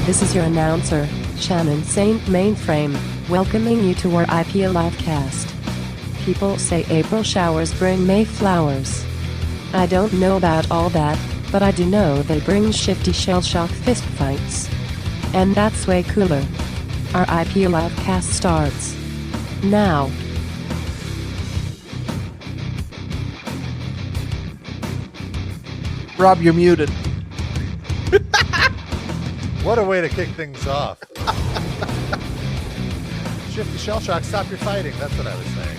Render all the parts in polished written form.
This is your announcer, Shannon Saint Mainframe, welcoming you to our IP Livecast. People say April showers bring May flowers. I don't know about all that, but I do know they bring Shifty Shellshock fistfights. And that's way cooler. Our IP Livecast starts now. Rob, you're muted. What a way to kick things off. Shifty Shellshock, stop your fighting. That's what I was saying.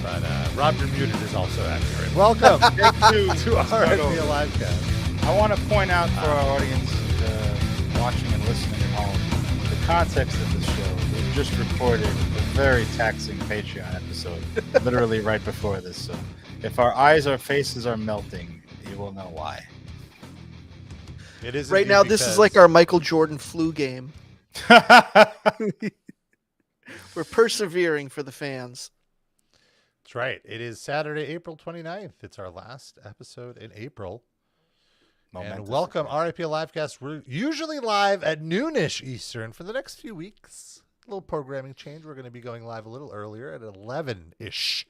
But Rob, you're muted is also accurate. Welcome to our IP Livecast. I want to point out for our audience watching and listening at home, the context of this show. We've just recorded a very taxing Patreon episode, literally right before this. So if our eyes or faces are melting, you will know why. It is Right now, this is like our Michael Jordan flu game. We're persevering for the fans. That's right. It is Saturday, April 29th. It's our last episode in April. And welcome, RIP Livecast. We're usually live at noonish Eastern for the next few weeks. A little programming change. We're going to be going live a little earlier at 11-ish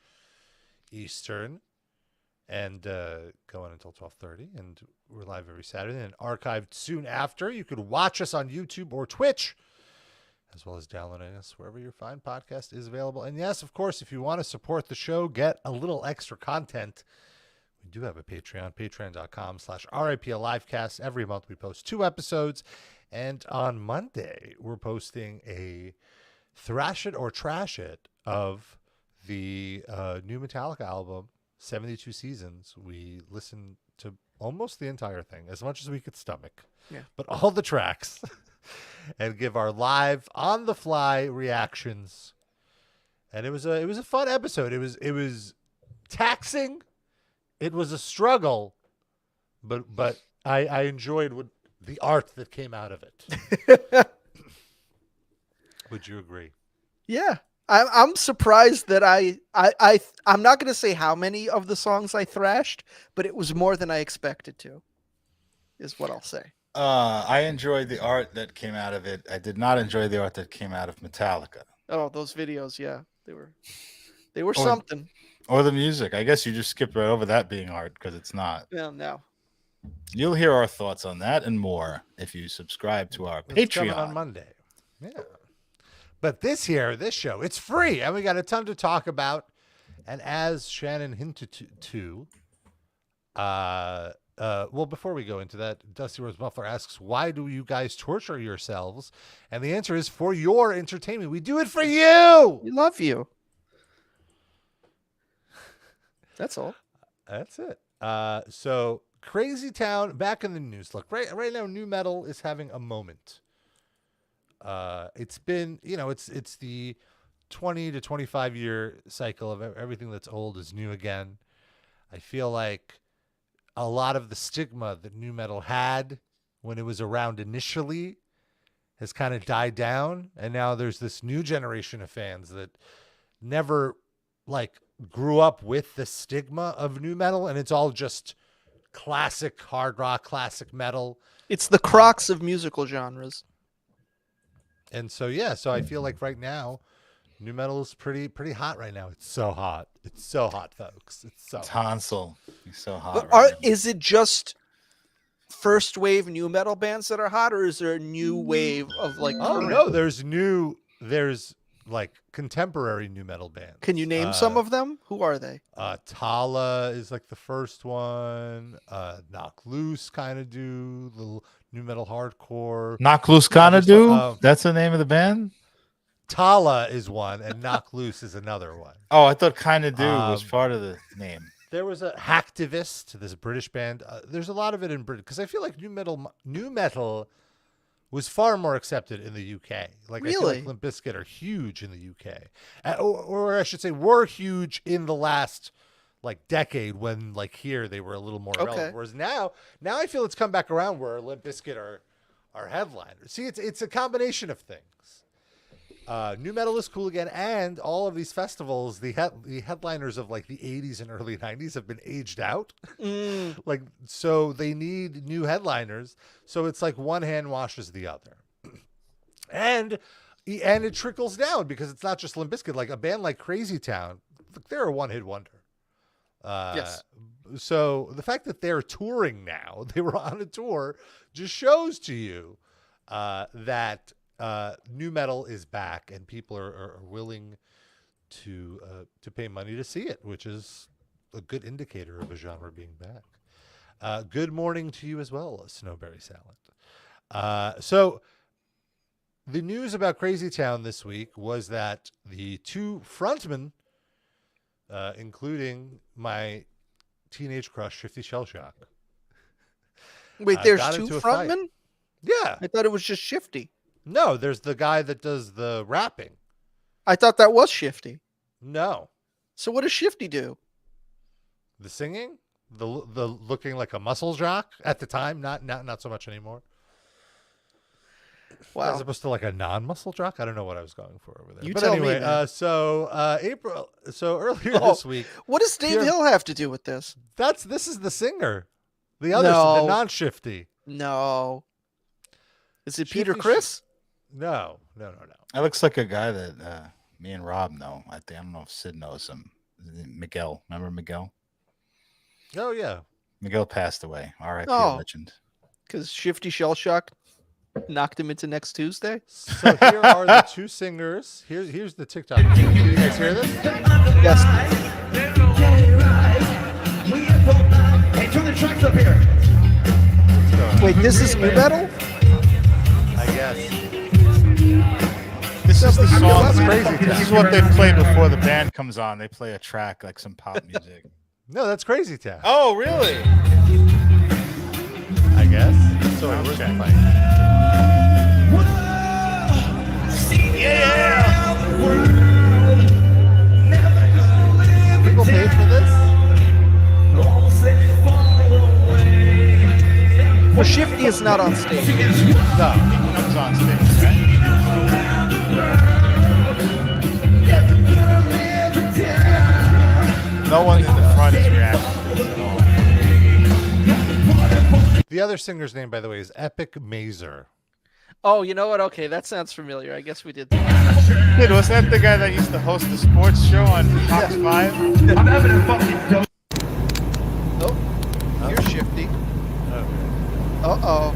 Eastern and going until 12:30. And we're live every Saturday and archived soon after. You could watch us on YouTube or Twitch, as well as downloading us wherever your fine podcast is available. And yes, of course, if you want to support the show, get a little extra content, we do have a Patreon, patreon.com/RIPLivecast. Every month we post 2 episodes. And on Monday, we're posting a Thrash It or Trash It of the new Metallica album, 72 Seasons. We listened to almost the entire thing, as much as we could stomach. Yeah. But all the tracks. And give our live on the fly reactions. And it was a fun episode. It was taxing. It was a struggle, but I enjoyed the art that came out of it. Would you agree? Yeah. I'm surprised that I'm not going to say how many of the songs I thrashed, but it was more than I expected to, is what I'll say. I enjoyed the art that came out of it. I did not enjoy the art that came out of Metallica. Oh, those videos, yeah. They were something. Or the music. I guess you just skipped right over that being art because it's not. Yeah, no. You'll hear our thoughts on that and more if you subscribe to our It's coming Patreon on Monday. Yeah. But this show, it's free, and we got a ton to talk about. And as Shannon hinted to, well, before we go into that, Dusty Rose Muffler asks, why do you guys torture yourselves? And the answer is for your entertainment. We do it for you. We love you. That's all. That's it. So Crazy Town back in the news. Look, right now, nu metal is having a moment. It's been, it's the 20 to 25 year cycle of everything that's old is new again. I feel like a lot of the stigma that nu metal had when it was around initially has kind of died down. And now there's this new generation of fans that never grew up with the stigma of nu metal. And it's all just classic hard rock, classic metal. It's the Crocs of musical genres. And so, so I feel like right now, nu metal is pretty hot right now. It's so hot. It's so hot, folks. It's Hansel. He's so hot. Is it just first wave nu metal bands that are hot, or is there a new wave of Oh no, there's contemporary nu metal bands. Can you name some of them? Who are they? Tala is the first one. Knock Loose kind of do little nu metal hardcore. Knock Loose kind of do? That's the name of the band? Tala is one, and Knock Loose is another one. Oh, I thought kind of do was part of the name. There was a Hacktivist, this British band. There's a lot of it in Britain because I feel like nu metal was far more accepted in the UK. Really? I feel like Limp Bizkit are huge in the UK, or I should say, were huge in the last decade when here they were a little more relevant. Whereas now I feel it's come back around where Limp Bizkit are headliners. See, it's a combination of things. New metal is cool again, and all of these festivals, the headliners of like the 80s and early 90s have been aged out. Like, so they need new headliners. So it's like one hand washes the other. And it trickles down because it's not just Limp Bizkit. Like a band like Crazy Town, they're a one-hit wonder. Yes. So the fact that they're touring now, they were on a tour, just shows to you that new metal is back and people are willing to pay money to see it, which is a good indicator of a genre being back. Good morning to you as well, Snowberry Salad. So the news about Crazy Town this week was that the two frontmen, including my teenage crush, Shifty Shellshock. Wait, there's two frontmen? Yeah. I thought it was just Shifty. No, there's the guy that does the rapping. I thought that was Shifty. No. So what does Shifty do? The singing? The looking like a muscle jock at the time, not so much anymore. Wow. As opposed to like a non-muscle jock. I don't know what I was going for over there. You but tell anyway, me, so earlier this week. What does Dave Hill have to do with this? This is the singer. The other, the non-Shifty. No. Is it Shifty Peter Criss? No. That looks like a guy that me and Rob know. I don't know if Sid knows him. Miguel. Remember Miguel? Oh, yeah. Miguel passed away. R.I.P. legend. Because Shifty Shellshock knocked him into next Tuesday? So here are the two singers. Here's the TikTok. Can you guys hear this? Yes. Hey, turn the tracks up here. Wait, this is new metal? I guess. This is the song. That's Crazy Town. This is what they play before the band comes on. They play a track, like some pop music. No, that's Crazy Town. Oh, really? I guess. So it was fight. Yeah! People paid for this? Well, Shifty is not on stage. No. He comes on stage, right? No one in the front is reacting to this at all. The other singer's name, by the way, is Epic Mazer. Oh, you know what? Okay, that sounds familiar. I guess we did that. Dude, was that the guy that used to host the sports show on Fox 5? I'm having a fucking Oh, here's Shifty. Okay. Uh-oh.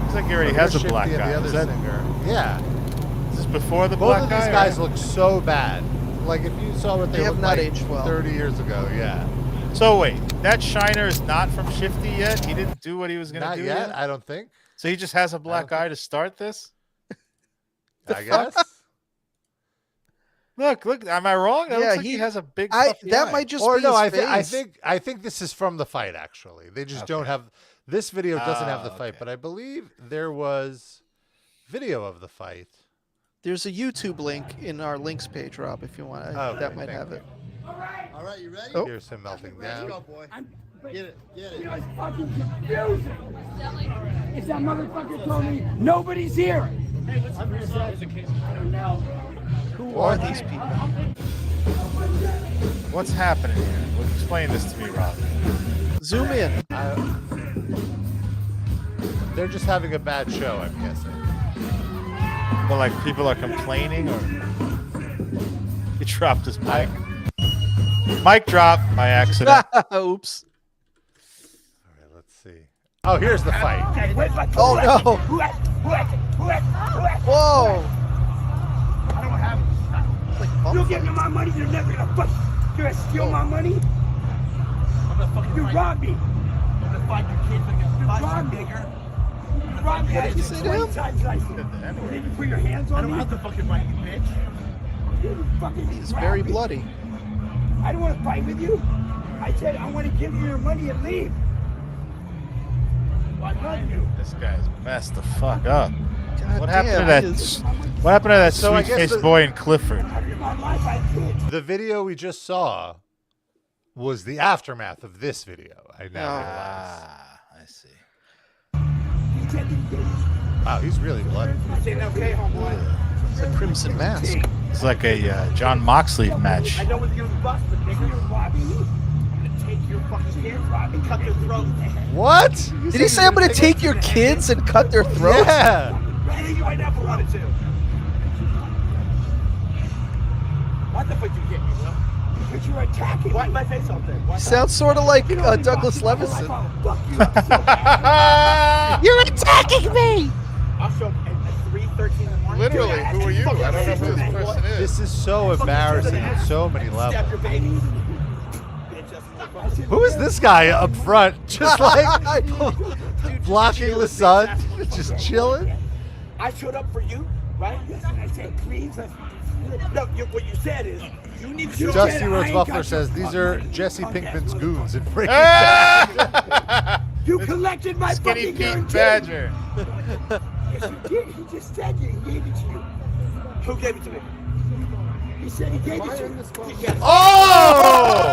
Looks like he already has a black Shifty and guy. the other Is that, singer. Yeah. is this before the Both black of guy? these guys look so bad. Like if you saw what They they have looked not like aged well. 30 years ago, yeah. So wait, that Shiner is not from Shifty yet? He didn't do what he was going to Not do yet, I don't think. So he just has a black eye to start this? I guess. Look, am I wrong? That Yeah, looks like he has a big that puffy eye. might just Or be no, his face. I think this is from the fight actually. They just don't Okay. have this video doesn't have the fight, okay. but I believe there was video of the fight. There's a YouTube link in our links page, Rob, if you want. Okay, That might thank have you. it. All right, you ready? Oh. Here's him melting Let's go, down. boy. Get it. You know, it's fucking confusing. It's that motherfucker told me nobody's here. I don't know. Who are these people? What's happening here? Well, explain this to me, Rob. Zoom in. They're just having a bad show, I'm guessing. But like people are complaining or he dropped his mic. Mic drop by accident. Oops. All right, let's see. Oh, here's the fight. Oh, no. Whoa. I don't have it. It's like You'll bump give me my money. You're never gonna fuck. You're gonna steal my money. I'm gonna fucking You fight robbed me. I'm gonna fight your kid like a robbed me. nigger. You robbed me. What did you say to him? 20 times I said. Did you put your hands I on don't me? have to fucking fight you, bitch. You fucking He's robbed very me. bloody. I don't want to fight with you. I said I want to give you your money and leave. I love you. This guy's messed the fuck up. God What happened to damn, that? he is- What happened to that So I guess sweet-faced the- boy in Clifford? In my life, I did. The video we just saw was the aftermath of this video. I now realize. Ah, I see. You said you did. Wow, he's really bloody. Saying okay, homeboy. It's a Crimson Mask. It's like a John Moxley match. I know what you're gonna bust, but nigga, you're robbing me. I'm gonna take your fucking kids and cut their throats. What? Did he say I'm going to take your kids and cut their throats? Yeah. I think you might have to run it too. What the fuck you get me, Will? Because you're attacking Why me. did I say something? Why Sounds sort of like Douglas Levinson. Fuck you. I'm so You're attacking me! I'll show up at 3:13 in the morning. Literally, who are you? I don't know who this person is. This is so embarrassing on so many Stab levels. your baby. Bitch, that's motherfucker. Who is this guy up front? Just like blocking the sun, just chilling. I showed up for you, right? I said, please, let's No, what you said is you need to show up. Dusty Rhodes Buffalo says these are Jesse Pinkman's goons in Breaking Bad. You collected my Skinny fucking Pete guarantee. Badger. Yes, you did. He just said he gave it to you. Who gave it to me? He said he gave it to you. Yes. Oh!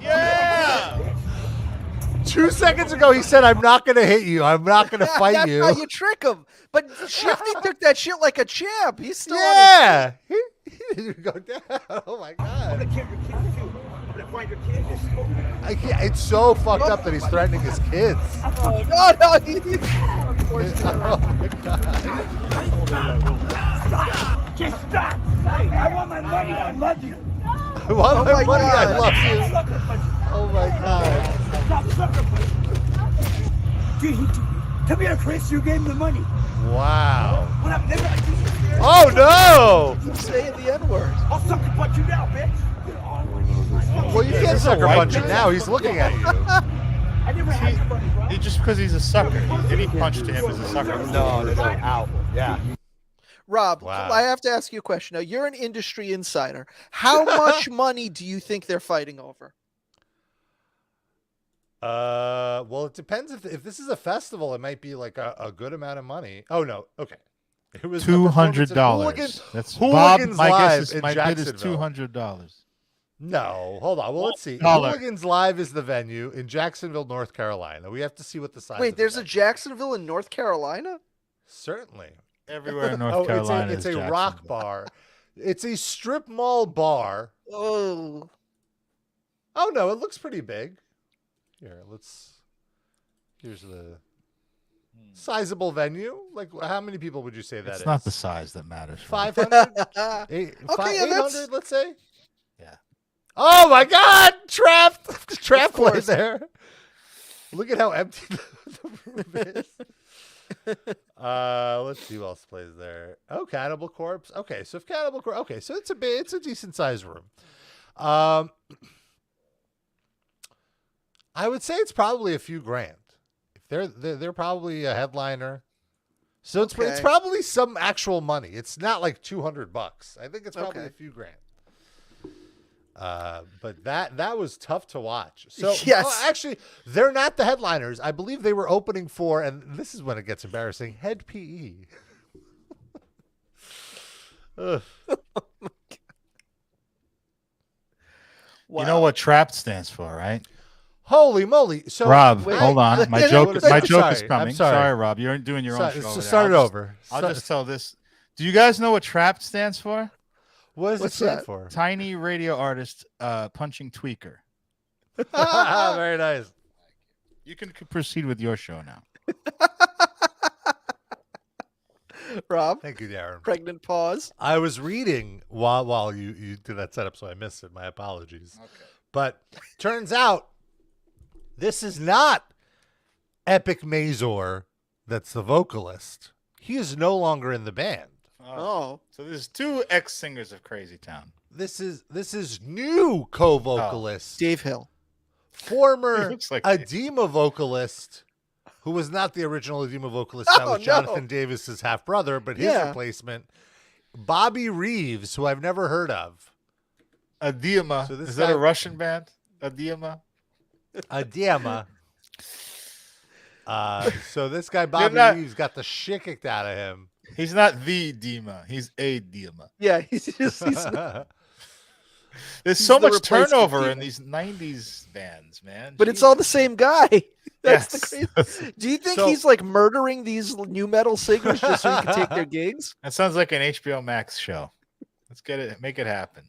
Yeah. 2 seconds ago, he said, "I'm not going to hit you. I'm not going to fight That's you." how you trick him. But Shifty took that shit like a champ. He's still on Yeah, he didn't go down. Oh my I'm god! gonna kill your kids too. I'm gonna find your kids. I can't, it's so fucked up that he's threatening his kids. his... No, Oh my god! Just stop. I want my money. I love you. I want my my money. I God. love you. Oh my god! Stop sucker punching. Come here, Chris. You gave him the money. Wow! What up, nigga? Oh no! Keep saying the N-word. I'll sucker punch you now, bitch. Well, you can't sucker white punch him guy. now. He's looking at you. I never had your money, bro. He just because he's a sucker. Any punch to him is a sucker. No, out. Yeah. Rob, Wow. I have to ask you a question. Now, you're an industry insider. How much money do you think they're fighting over? Well, it depends. If this is a festival, it might be like a good amount of money. Oh no, okay. It was the performance at $200. That's Hooligans Bob. My Live guess is in my bid is Jacksonville. $200. No, hold on. Well, let's see. $1. Hooligans Live is the venue in Jacksonville, North Carolina. We have to see what the size. Wait, of the there's a venue is. Jacksonville in North Carolina? Certainly. Everywhere in North Carolina it's is a rock Jacksonville. bar. It's a strip mall bar. Oh, Oh no, it looks pretty big. Here's the sizable venue. Like, how many people would you say that It's is? not the size that matters. for me. 500? yeah, 800, that's- let's say? Yeah. Oh my God! Trap Of play course. there. Look at how empty the room is. Let's see who else plays there. Oh, Cannibal Corpse. Okay, so if Cannibal Corpse. Okay, so it's a decent sized room. I would say it's probably a few grand. If they're probably a headliner. So it's Okay. probably some actual money. It's not like $200. I think it's probably Okay. a few grand. But that was tough to watch. So Yes. oh, actually, they're not the headliners. I believe they were opening for, and this is when it gets embarrassing, Head PE. Ugh. wow. You know what TRAPPED stands for, right? Holy moly! So Rob, wait, hold on. My wait, joke wait, my I'm joke is sorry, I'm coming. sorry. Rob. You're doing your own show. over there. Start it I'll just- over. I'll just tell this. Do you guys know what TRAPPED stands for? What does it What's stand that? for? Tiny radio artist punching tweaker. Very nice. You can proceed with your show now. Rob, Thank you, Darren. pregnant pause. I was reading while you did that setup, so I missed it. My apologies. Okay. But turns out this is not Epic Mazur that's the vocalist. He is no longer in the band. Oh, So there's two ex-singers of Crazy Town. This is new co-vocalist, Dave Hill. He former looks like Edema vocalist, who was not the original Edema vocalist. That Oh, was no. Jonathan Davis's half brother, but his Yeah. replacement, Bobby Reeves, who I've never heard of. Adiyama. So this Is that guy- a Russian band? Adiyama? Edema. So this guy Bobby not- Reeves got the shit kicked out of him. He's not the Dima. He's a Dima. Yeah, he's There's He's so the much replacement turnover Dima. in these 90s bands, man. but it's Jeez. all the same guy. That's Yes. the crazy. Do you think So- he's like murdering these new metal singers just so he can take their gigs? That sounds like an HBO Max show. Let's get it. Make it happen.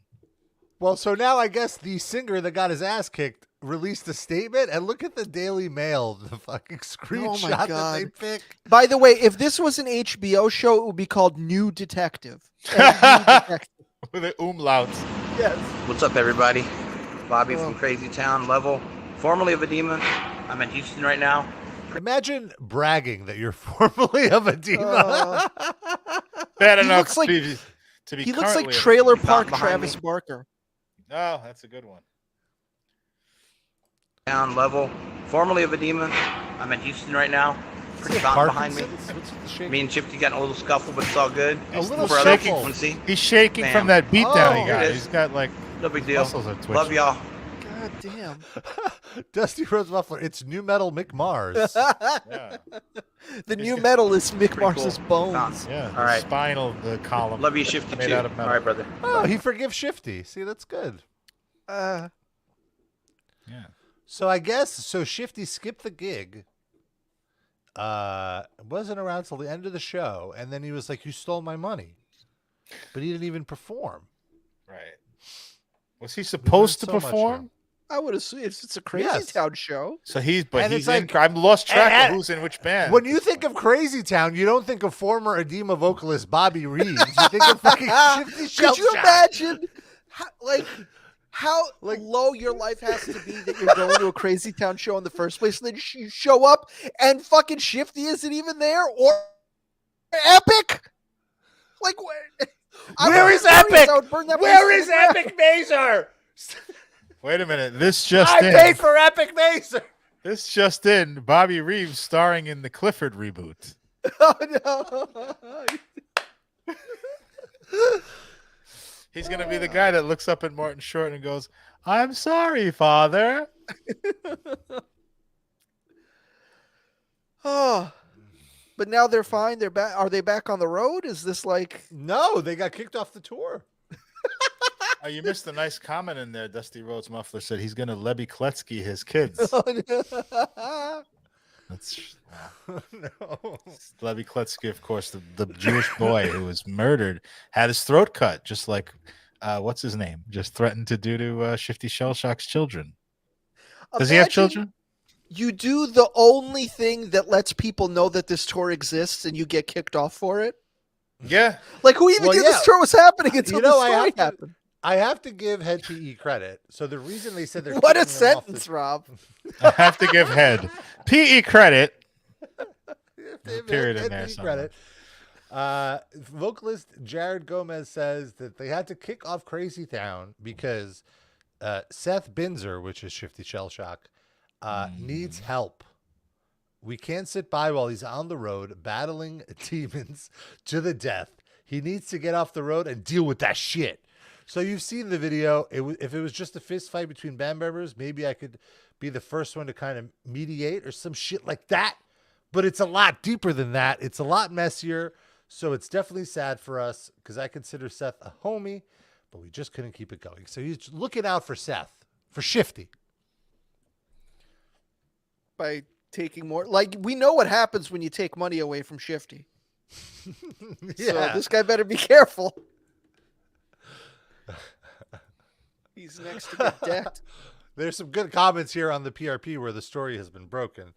Well, so now I guess the singer that got his ass kicked released a statement, and look at the Daily Mail, the fucking screenshot that God. they pick. By the way, if this was an HBO show, it would be called New Detective. And New Detective. With the umlauts. Yes. What's up, everybody? Bobby from Crazy Town, Level, formerly of Edema. I'm in Houston right now. Imagine bragging that you're formerly of Edema. Bad He enough looks like- to be He looks like currently- Trailer Park behind Travis me. Barker. Oh, that's a good one. Down Level, formerly of Edema. I'm in Houston right now. Pretty fountain behind me. What's the shaking? Me and Shifty got in a little scuffle, but it's all good. A little For other scuffle. people to see. He's shaking Bam. from that beatdown he Oh, got. it is. He's got like No big deal. muscles are twitching. Love y'all. God damn. Dusty Rhodes Muffler. It's new metal Mick Mars. Yeah, The new metal is Mick Pretty Mars's cool. bones. yeah. All the right. spinal column. Love you, Shifty, Made too. out of All metal. right, brother. Oh, he forgives Shifty. See, that's good. Uh, Yeah. So I guess Shifty skipped the gig. Wasn't around till the end of the show, and then he was like, "You stole my money," but he didn't even perform. Right. Was he supposed to so much perform? I would assume it's a Crazy Yes. Town show. So he's, but And he's it's in. like- I've lost track and- of who's in which band. When you think of Crazy Town, you don't think of former Edema vocalist Bobby Reeves. You think of fucking Shifty Could you Shellshock. imagine how Like- low your life has to be that you're going to a Crazy Town show in the first place, and then you show up and fucking Shifty isn't even there, or Epic? Like, Where is Epic? Where Where is Epic Mazer? Wait a minute. This just I in. paid for Epic Mazer. This just in. Bobby Reeves starring in the Clifford reboot. Oh no! He's gonna be the guy that looks up at Martin Short and goes, "I'm sorry, Father." Oh, but now they're fine. They're back. Are they back on the road? Is this like? No, they got kicked off the tour. Oh, you missed a nice comment in there. Dusty Rhodes Muffler said he's gonna Lebby Kletsky his kids. Oh, no. That's No. Lebby Kletsky, of course, the Jewish boy who was murdered, had his throat cut, just like what's his name? Just threatened to do to Shifty Shellshock's children. Does he have Imagine children? You do the only thing that lets people know that this tour exists, and you get kicked off for it. Yeah. Like, who even Well, knew yeah. this tour was happening until You know, the story happened? I have to give Head PE credit. So the reason they said they're What a kicking them off sentence, Rob. I have to give Head PE credit. the period in Head there PE somewhere. credit. Vocalist Jared Gomez says that they had to kick off Crazy Town because Seth Binzer, which is Shifty Shellshock, needs help. We can't sit by while he's on the road battling demons to the death. He needs to get off the road and deal with that shit. So you've seen the video. If it was just a fist fight between band members, maybe I could be the first one to kind of mediate or some shit like that. But it's a lot deeper than that. It's a lot messier. So it's definitely sad for us because I consider Seth a homie, but we just couldn't keep it going. So he's looking out for Seth, for Shifty. By taking more, like, we know what happens when you take money away from Shifty. So this guy better be careful. He's next to get decked. There's some good comments here on the PRP where the story has been broken.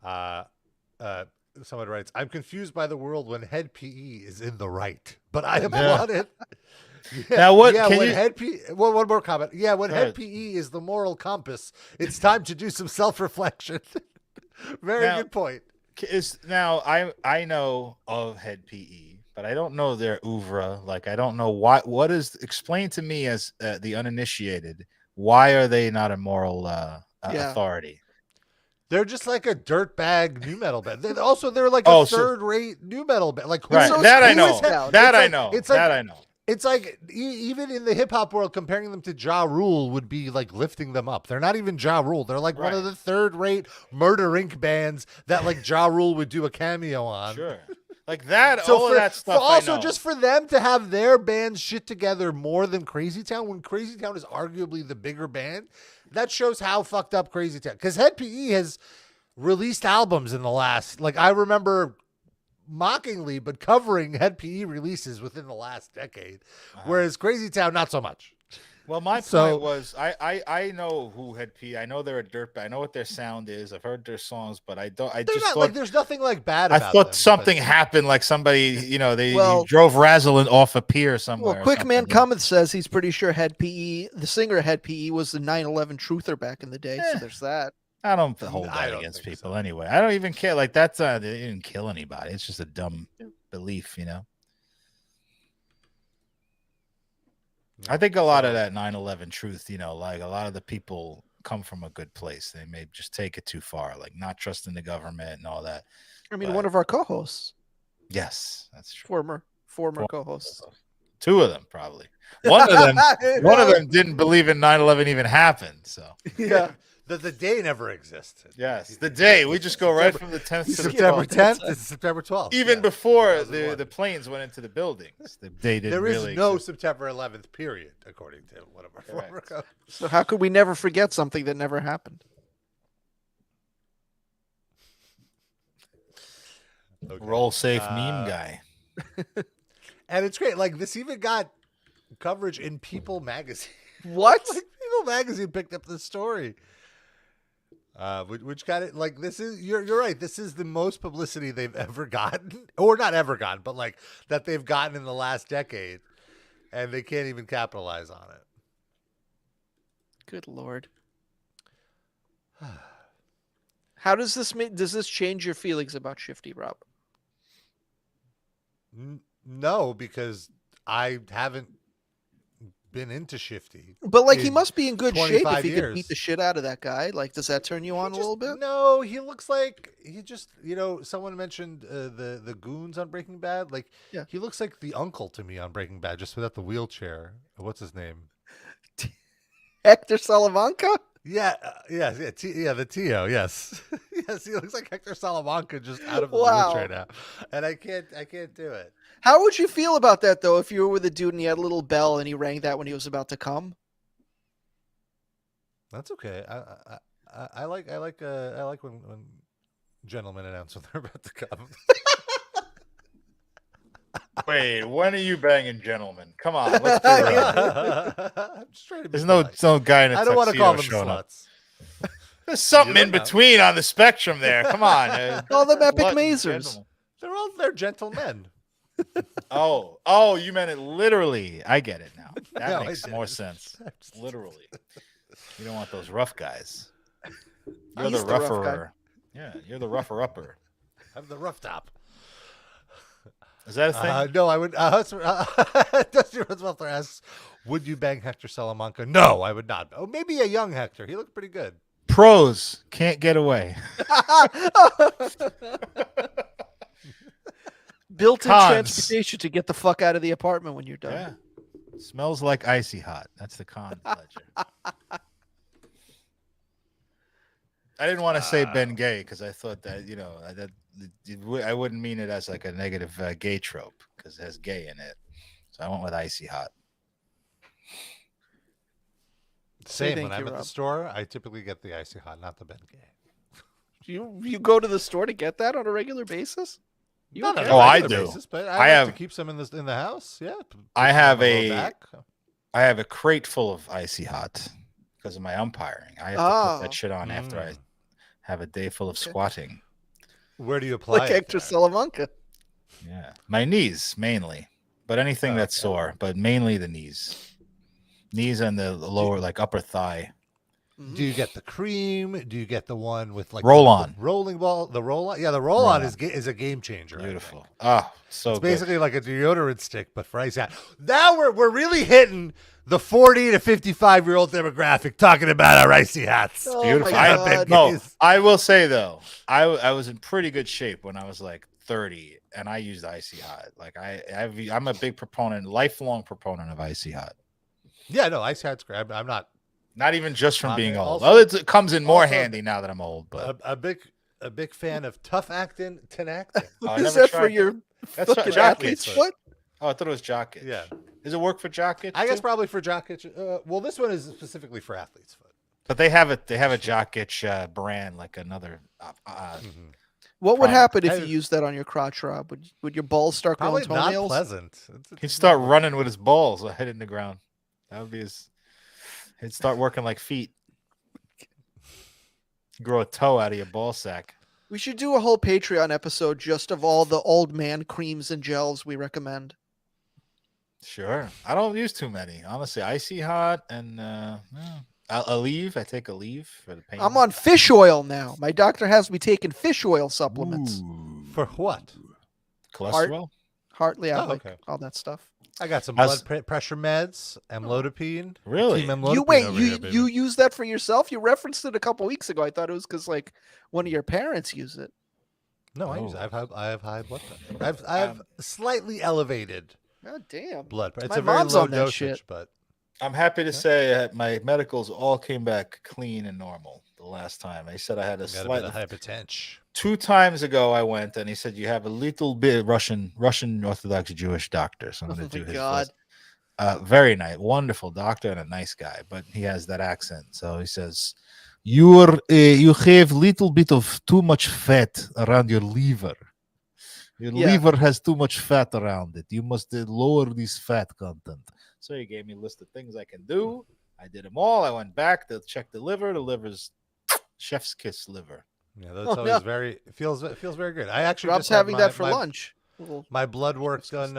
Someone writes, I'm confused by the world when Head PE is in the right, but I applaud it. Yeah, Now what? Yeah, Can when you- Head PE, well, one more comment. Yeah, when Go Head ahead. PE is the moral compass, it's time to do some self-reflection. Very Now- good point. Now I know of Head PE, but I don't know their oeuvre. Like I don't know what is explained to me as the uninitiated. Why are they not a moral authority? They're just like a dirtbag new metal band. They're like Oh, a so- third-rate new metal band. Like Right. So That I who know. is that? That It's I like- know. it's like- That I know. It's like even in the hip hop world, comparing them to Ja Rule would be like lifting them up. They're not even Ja Rule. They're like one of Right. the third-rate Murder Inc. bands that like Ja Rule would do a cameo on. Sure. Like that. So all for, of that stuff. for also I know. just for them to have their band shit together more than Crazy Town, when Crazy Town is arguably the bigger band, that shows how fucked up Crazy Town. Because Head PE has released albums in the last, like I remember mockingly, but covering Head PE releases within the last decade, whereas Crazy Town, not so much. Well, my point was, I know who Head PE. I know they're a dirtbag. I know what their sound is. I've heard their songs, but I just thought like there's nothing like bad. I about thought them, something happened, like somebody, they drove Razzle off a pier somewhere. Well, Quick Man Cometh says he's pretty sure Head PE, the singer Head PE, was the 9/11 truther back in the day. So there's that. I don't hold that against people anyway. I don't even care. Like that's they didn't kill anybody. It's just a dumb belief, I think a lot of that 9/11 truth, like a lot of the people come from a good place. They may just take it too far, like not trusting the government and all that. I mean, one of our co-hosts. Yes, that's true. Former co-hosts. Two of them probably. One of them didn't believe in 9/11 even happened. So yeah. The day never existed. Yes, the day. We just go right from the 10th to September 10th to September 12th. Even before the planes went into the buildings. The day didn't There is really no exist. September 11th period, according to one of our former co-hosts. So how could we never forget something that never happened? Okay. Roll safe meme guy. And it's great. Like this even got coverage in People magazine. What? Like People magazine picked up the story. Which got it like this is you're right. This is the most publicity they've ever gotten, or not ever gotten, but like that they've gotten in the last decade, and they can't even capitalize on it. Good Lord. How does this change your feelings about Shifty, Rob? No, because I haven't been into Shifty. But like he must be in good shape if he years. could beat the shit out of that guy. Like, does that turn you on a little bit? No, he looks like he just someone mentioned the goons on Breaking Bad. Like he looks like the uncle to me on Breaking Bad, just without the wheelchair. What's his name? Hector Salamanca? The Tio, yes. Yes, he looks like Hector Salamanca just out of the wheelchair now. And I can't do it. How would you feel about that though if you were with a dude and he had a little bell and he rang that when he was about to come? That's okay. I like when gentlemen announce when they're about to come. Wait, when are you banging gentlemen? Come on, let's be real. I'm just trying to be There's no guy in a I don't want to call them showing up. sluts. There's something in between on the spectrum there. Come on. Call them epic Slut and mazers. gentleman. They're gentlemen. Oh, you meant it literally. I get it now. That No, makes I more didn't. sense. Literally. You don't want those rough guys. You're He's the the rough rougher. Yeah, you're the rougher upper. I'm the rough top. Is that a thing? No, I would. Dusty Roosevelt asks, "Would you bang Hector Salamanca?" No, I would not. Oh, maybe a young Hector. He looked pretty good. Pros can't get away. Built-in Cons. transportation to get the fuck out of the apartment when you're done. Yeah. Smells like icy hot. That's the con ledger. I didn't want to say Ben Gay because I thought that I wouldn't mean it as like a negative gay trope because it has gay in it. So I went with icy hot. Same. When I'm at the store, I typically get the icy hot, not the Ben Gay. You go to the store to get that on a regular basis? I do. Basis, but I have to keep some in the house. Yeah. I have a crate full of icy hot because of my umpiring. I have to put that shit on after I have a day full of squatting. Where do you apply like it? Hector Salamanca. Yeah, my knees mainly, but anything that's sore, but mainly the knees and the lower, like upper thigh. Do you get the cream? Do you get the one with like roll-on rolling ball? The roll-on, yeah, the roll-on is a game changer. Beautiful. So it's basically like a deodorant stick, but for ice hat. Now we're really hitting the 40 to 55-year-old demographic talking about our icy hats. Oh, beautiful. I will say though, I was in pretty good shape when I was like 30, and I used icy hot. Like I'm a big proponent, lifelong proponent of icy hot. Yeah, no, icy hat's great. I'm not even just from being old. Also, it comes in more handy now that I'm old. But a big fan of tough acting, tenactin. Is that for your fucking athlete's foot? Oh, I thought it was Jokic. Yeah. Does it work for Jokic? I guess probably for Jokic. Well, this one is specifically for athlete's foot. But they have a jock itch brand, like another. What would product. happen if you used that on your crotch, Rob? Would your balls start growing Probably not toenails? pleasant. He'd start running with his balls hitting the ground. That would be his. He'd start working like feet. Grow a toe out of your ball sack. We should do a whole Patreon episode just of all the old man creams and gels we recommend. Sure. I don't use too many. Honestly, Icy Hot and Aleve. I take Aleve for the pain. I'm on fish oil now. My doctor has me taking fish oil supplements. For what? Cholesterol? Like all that stuff. I got some blood pressure meds, amlodipine. Really? Team amlodipine You use that for yourself? You referenced it a couple weeks ago. I thought it was because like one of your parents use it. No, I use it. I have high blood pressure. I have slightly elevated. God damn. Blood pressure. It's My a very mom's low on that dosage, shit. but I'm happy to say my medicals all came back clean and normal the last time. He said I had a got slight a bit of hypertension. 2 times ago I went and he said you have a little bit Russian Orthodox Jewish doctor. So I'm going to do his God. very nice, wonderful doctor and a nice guy, but he has that accent. So he says you have little bit of too much fat around your liver. Your liver has too much fat around it. You must lower this fat content. So he gave me a list of things I can do. I did them all. I went back to check the liver. The liver's chef's kiss liver. Yeah, that's always very. It feels very good. I actually Rob's just had having that for lunch. My blood work done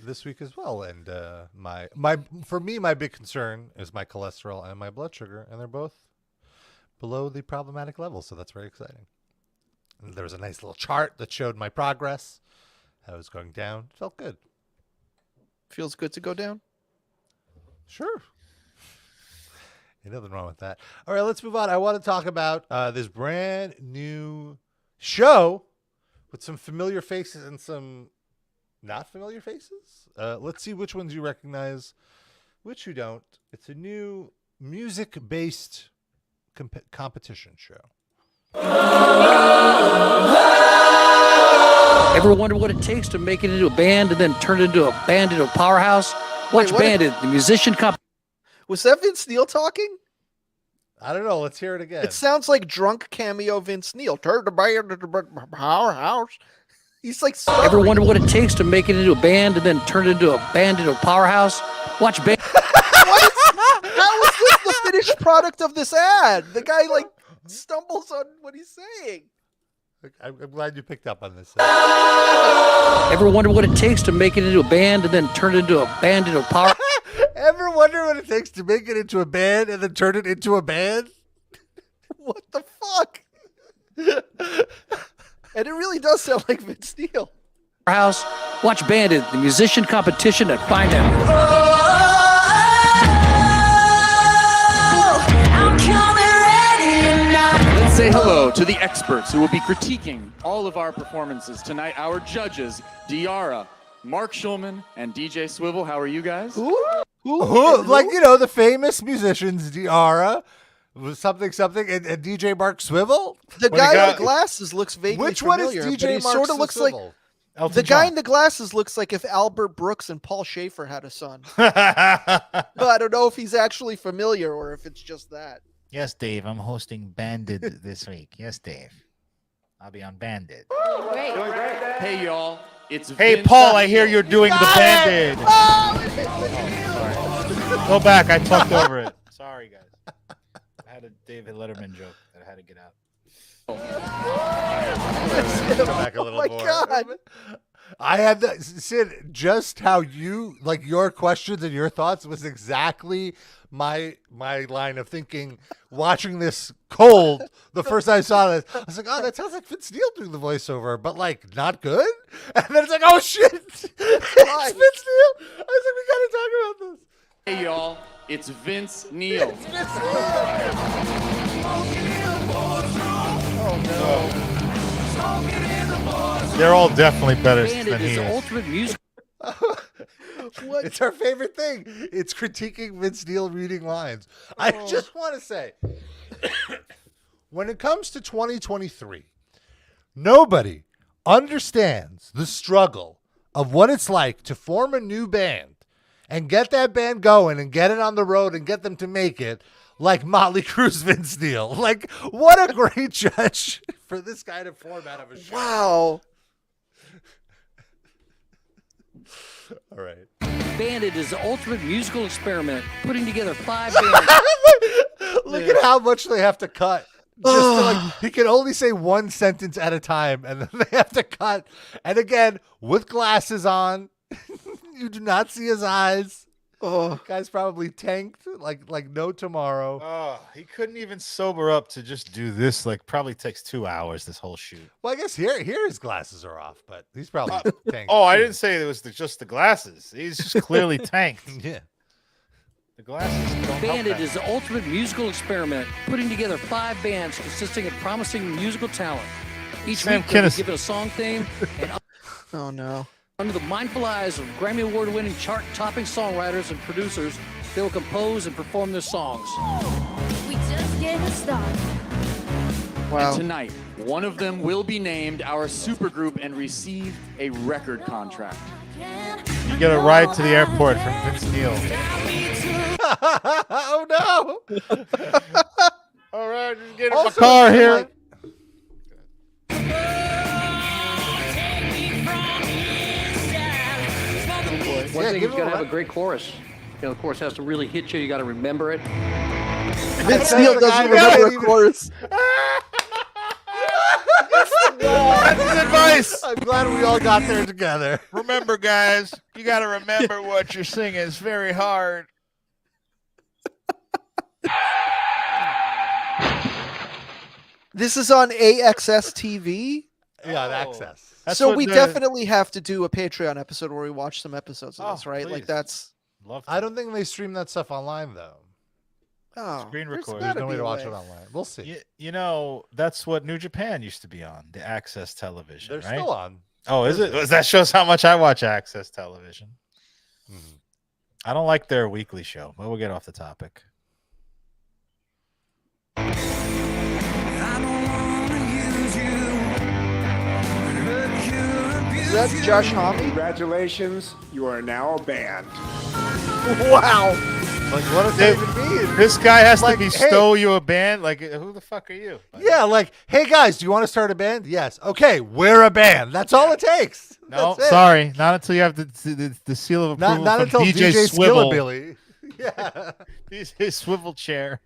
this week as well, and my big concern is my cholesterol and my blood sugar, and they're both below the problematic level. So that's very exciting. And there was a nice little chart that showed my progress. How it was going down. It felt good. Feels good to go down. Sure. Ain't nothing wrong with that. All right, let's move on. I want to talk about this brand new show with some familiar faces and some not familiar faces. Let's see which ones you recognize, which you don't. It's a new music-based competition show. Ever wonder what it takes to make it into a band and then turn it into a band into a powerhouse? Watch Bandit, the musician comp. Was that Vince Neil talking? I don't know. Let's hear it again. It sounds like drunk cameo Vince Neil. Turn the band into a powerhouse. He's like stuttering. Ever wonder what it takes to make it into a band and then turn it into a band into a powerhouse? Watch Bandit. How is this the finished product of this ad? The guy like stumbles on what he's saying. I'm glad you picked up on this. Ever wonder what it takes to make it into a band and then turn it into a band into a power? Ever wonder what it takes to make it into a band and then turn it into a band? What the fuck? And it really does sound like Vince Neil. House. Watch Bandit, the musician competition at Find Out. Let's say hello to the experts who will be critiquing all of our performances tonight. Our judges, Diara, Mark Schulman, and DJ Swivel. How are you guys? Like, you know, the famous musicians, Diara, something, and DJ Mark Swivel? The guy with the glasses looks vaguely Which familiar. one is DJ Mark sort of looks like Elton the John. guy in the glasses looks like if Albert Brooks and Paul Schaefer had a son. But I don't know if he's actually familiar or if it's just that. Yes, Dave. I'm hosting Bandit this week. Yes, Dave. I'll be on Bandit. Great. Hey, y'all. It's Hey, Vince Paul, I hear Neil. you're doing the Bandit. Go back. I talked over it. Sorry, guys. I had a David Letterman joke that I had to get out. Go back a little my more. God. I had the Sid, just how you like your questions and your thoughts was exactly my line of thinking watching this cold the first time I saw this. I was like, oh, that sounds like Vince Neil doing the voiceover, but like not good. And then it's like, oh shit, it's Vince Neil. I was like, we gotta talk about this. Hey, y'all. It's Vince Neil. They're all definitely better Bandit than is he the is. ultimate music. It's our favorite thing. It's critiquing Vince Neil reading lines. I just want to say, when it comes to 2023, nobody understands the struggle of what it's like to form a new band and get that band going and get it on the road and get them to make it like Motley Crue's Vince Neil. Like, what a great judge for this kind of format of a show. Wow. All right. Bandit is the ultimate musical experiment, putting together 5 bands. Look at how much they have to cut. Just to, like, he can only say one sentence at a time, and then they have to cut. And again, with glasses on, you do not see his eyes. Oh, The guy's probably tanked like no tomorrow. Oh, he couldn't even sober up to just do this. Like, probably takes 2 hours, this whole shoot. Well, I guess here his glasses are off, but he's probably tanked. Oh, I didn't say it was just the glasses. He's just clearly tanked. Yeah. The glasses don't help Bandit that. is the ultimate musical experiment, putting together 5 bands consisting of promising musical talent. Each Sam week, they'll be Kinison. given a song theme, and oh no. under the mindful eyes of Grammy Award-winning chart-topping songwriters and producers, they will compose and perform their songs. We just getting started. Wow. And tonight, one of them will be named our supergroup and receive a record contract. You get a ride to the airport from Vince Neil. Oh no! All right, just get in Also, my car here. like- One Yeah, thing give is him you got a to have a run. great chorus. You know, the chorus has to really hit you. You got to remember it. Vince Neil doesn't remember a chorus. That's his advice. I'm glad we all got there together. Remember, guys, you got to remember what you're singing. It's very hard. This is on AXS TV. Yeah, access. That's So what we the- definitely have to do a Patreon episode where we watch some episodes of Oh, this, right? please. Like that's Love I don't think they stream that stuff online though. there's Screen record. There's gotta no way be to a watch way. it online. We'll see. You know, that's what New Japan used to be on, the Access Television, They're right? still on. Oh, is it? That shows how much I watch Access Television. Mhm. I don't like their weekly show, but we'll get off the topic. Is that Josh Homme? Congratulations, you are now a band. Wow. Like, what does that even mean? This guy has Like, to be hey- stow you a band? Like, who the fuck are you? Yeah, like, hey guys, do you want to start a band? Yes. Okay, we're a band. That's all it takes. No, That's it. sorry. Not until you have the seal of approval Not from until DJ Swivel. Skillabilly. Yeah. His swivel chair.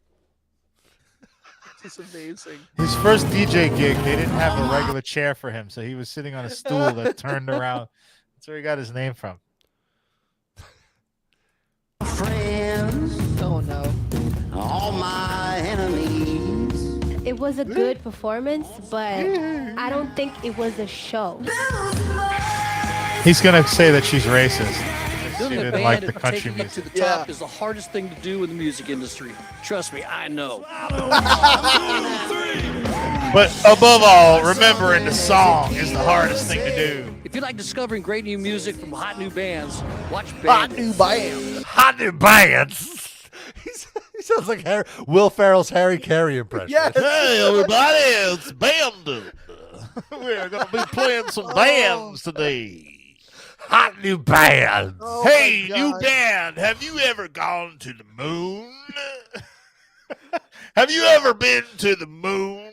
This is amazing. His first DJ gig, they didn't have a regular chair for him, so he was sitting on a stool that turned around. That's where he got his name from. Oh no. All my enemies. It was a good performance, but I don't think it was a show. He's gonna say that she's racist. She Building a didn't band like the and country taking it to music. the top is the hardest thing to do in the music industry. Trust me, I know. But above all, remembering the song is the hardest thing to do. If you like discovering great new music from hot new bands, watch Hot Bandit. new band. Hot new bands. He sounds like Will Ferrell's Harry Carey impression. Yes. Hey, everybody, it's Bandit. We're going to be playing some bands today. Hot new bands. Oh Hey, my new God. band, have you ever gone to the moon? Have you ever been to the moon?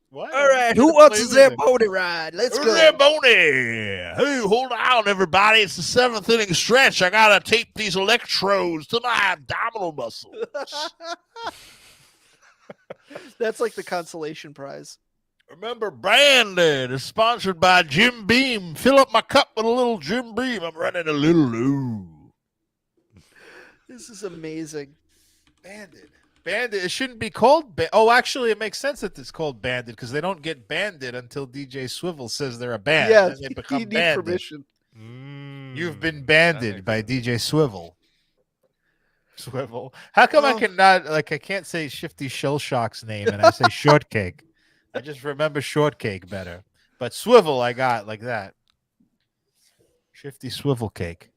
What? All right, who wants their pony ride? Let's Who's go. that Boney? Hey, hold on, everybody. It's the 7th inning stretch. I got to tape these electrodes to my abdominal muscles. That's like the consolation prize. Remember, Brandon is sponsored by Jim Beam. Fill up my cup with a little Jim Beam. I'm running a little low. This is amazing. Bandit. Bandit. It shouldn't be called. Oh, actually, it makes sense that it's called Bandit because they don't get banded until DJ Swivel says they're a band. Yeah, Then they you become need banded. permission. You've been banded by DJ Swivel. Swivel. How come I cannot, like, I can't say Shifty Shellshock's name and I say Shortcake? I just remember Shortcake better. But Swivel I got like that. Shifty Swivel Cake.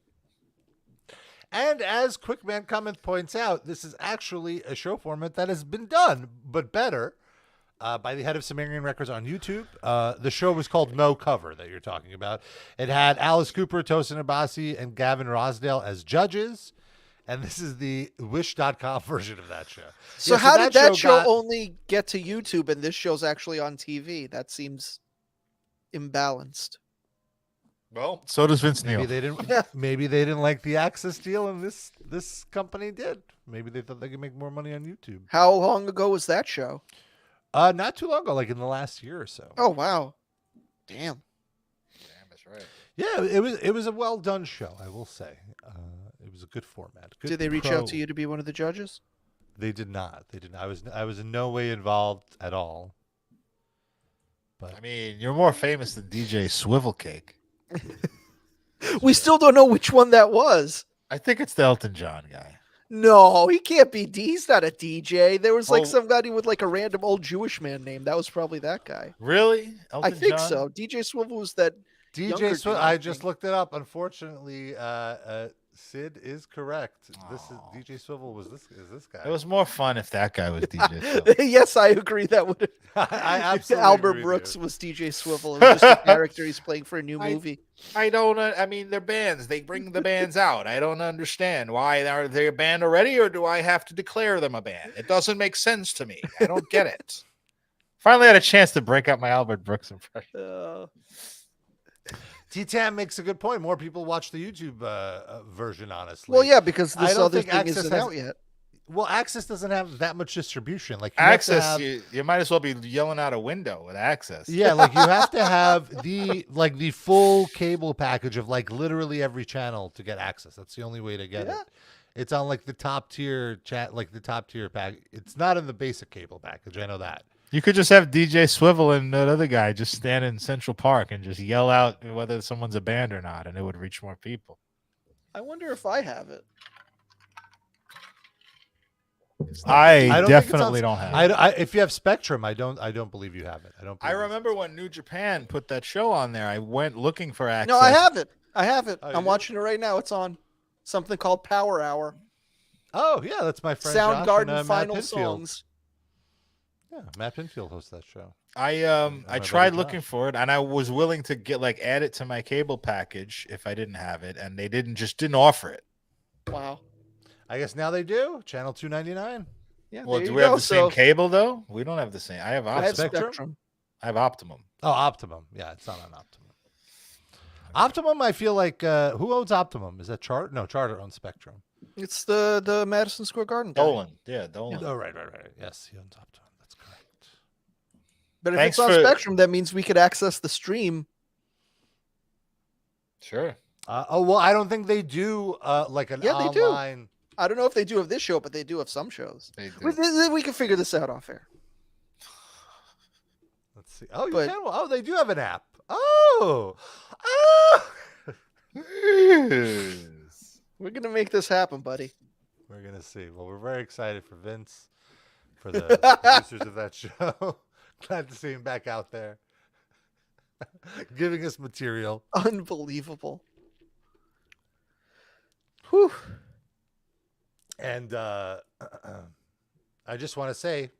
And as Quickman Comment points out, this is actually a show format that has been done, but better. by the head of Sumerian Records on YouTube. The show was called No Cover that you're talking about. It had Alice Cooper, Tosin Abasi, and Gavin Rosdale as judges. And this is the Wish.com version of that show. So how did that show only get to YouTube and this show's actually on TV? That seems imbalanced. Well, so does Vince Neil. Maybe they didn't like the access deal, and this company did. Maybe they thought they could make more money on YouTube. How long ago was that show? Not too long ago, like in the last year or so. Oh wow, damn, that's right. Yeah, it was a well done show, I will say. It was a good format. Did they reach out to you to be one of the judges? They did not. I was in no way involved at all. But I mean, you're more famous than DJ Swivelcake. We still don't know which one that was. I think it's the Elton John guy. No, he can't be. He's not a DJ. There was like somebody with like a random old Jewish man name. That was probably that guy. Really? I think so. DJ Swivel was that. DJ Swivel. I just looked it up. Unfortunately, Sid is correct. This is DJ Swivel. Is this guy? It was more fun if that guy was DJ Swivel. Yes, I agree. That would. I absolutely Albert agree Brooks was DJ Swivel. It was just a character he's playing for a new movie. I don't. I mean, they're bands. They bring the bands out. I don't understand why are they a band already, or do I have to declare them a band? It doesn't make sense to me. I don't get it. Finally had a chance to break out my Albert Brooks impression. T-Tam makes a good point. More people watch the YouTube version, honestly. Well, yeah, because this other thing isn't out yet. Well, Access doesn't have that much distribution. Like Access, you might as well be yelling out a window with Access. Yeah, like you have to have the full cable package of like literally every channel to get Access. That's the only way to get it. It's on like the top tier pack. It's not in the basic cable package. I know that. You could just have DJ Swivel and that other guy just stand in Central Park and just yell out whether someone's a band or not, and it would reach more people. I wonder if I have it. I definitely don't have it. If you have Spectrum, I don't believe you have it. I remember when New Japan put that show on there. I went looking for Access. No, I have it. I'm watching it right now. It's on something called Power Hour. Oh yeah, that's my friend Soundgarden Final Songs. Yeah, Matt Pinfield hosts that show. I tried looking for it, and I was willing to add it to my cable package if I didn't have it, and they didn't offer it. Wow. I guess now they do. Channel 299. Yeah. Well, do we have the same cable though? We don't have the same. I have Spectrum. I have Optimum. Oh, Optimum. Yeah, it's not on Optimum. Optimum, I feel like who owns Optimum? Is that Charter? No, Charter owns Spectrum. It's the Madison Square Garden guy. Dolan. Yeah, Dolan. Oh, right. Yes, he owns Optimum. That's correct. But if it's on Spectrum, that means we could access the stream. Sure. Well, I don't think they do like an online. They do. I don't know if they do of this show, but they do of some shows. We can figure this out off air. Let's see. Oh, you can. Oh, they do have an app. Oh. We're gonna make this happen, buddy. We're gonna see. Well, we're very excited for Vince, for the producers of that show. Glad to see him back out there, giving us material. Unbelievable. Whew. And I just want to say,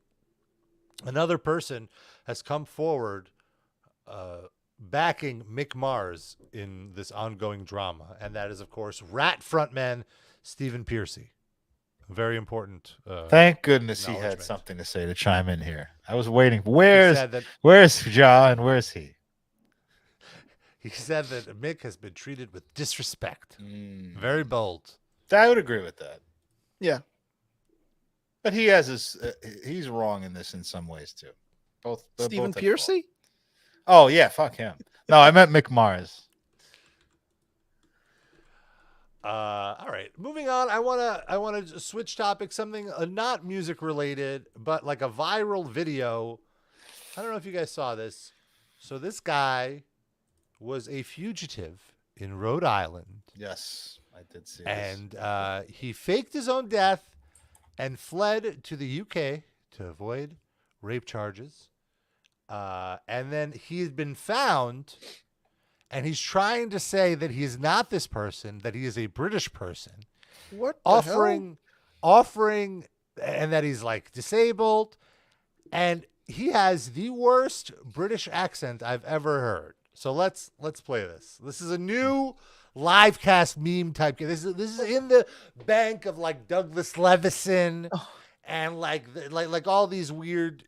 another person has come forward backing Mick Mars in this ongoing drama, and that is, of course, Rat frontman Stephen Pearcy. Very important. Thank goodness he had something to say to chime in here. I was waiting. Where's Ja and where's he? He said that Mick has been treated with disrespect. Very bold. I would agree with that. Yeah. But he has he's wrong in this in some ways too. Stephen Pearcy? Oh yeah, fuck him. No, I meant Mick Mars. All right, moving on. I want to switch topics. Something not music related, but like a viral video. I don't know if you guys saw this. So this guy was a fugitive in Rhode Island. Yes, I did see this. And he faked his own death and fled to the UK to avoid rape charges. And then he's been found, and he's trying to say that he is not this person, that he is a British person. What the offering, and that he's like disabled. And he has the worst British accent I've ever heard. So let's play this. This is a new Livecast meme type. This is in the bank of like Douglas Levison and like all these weird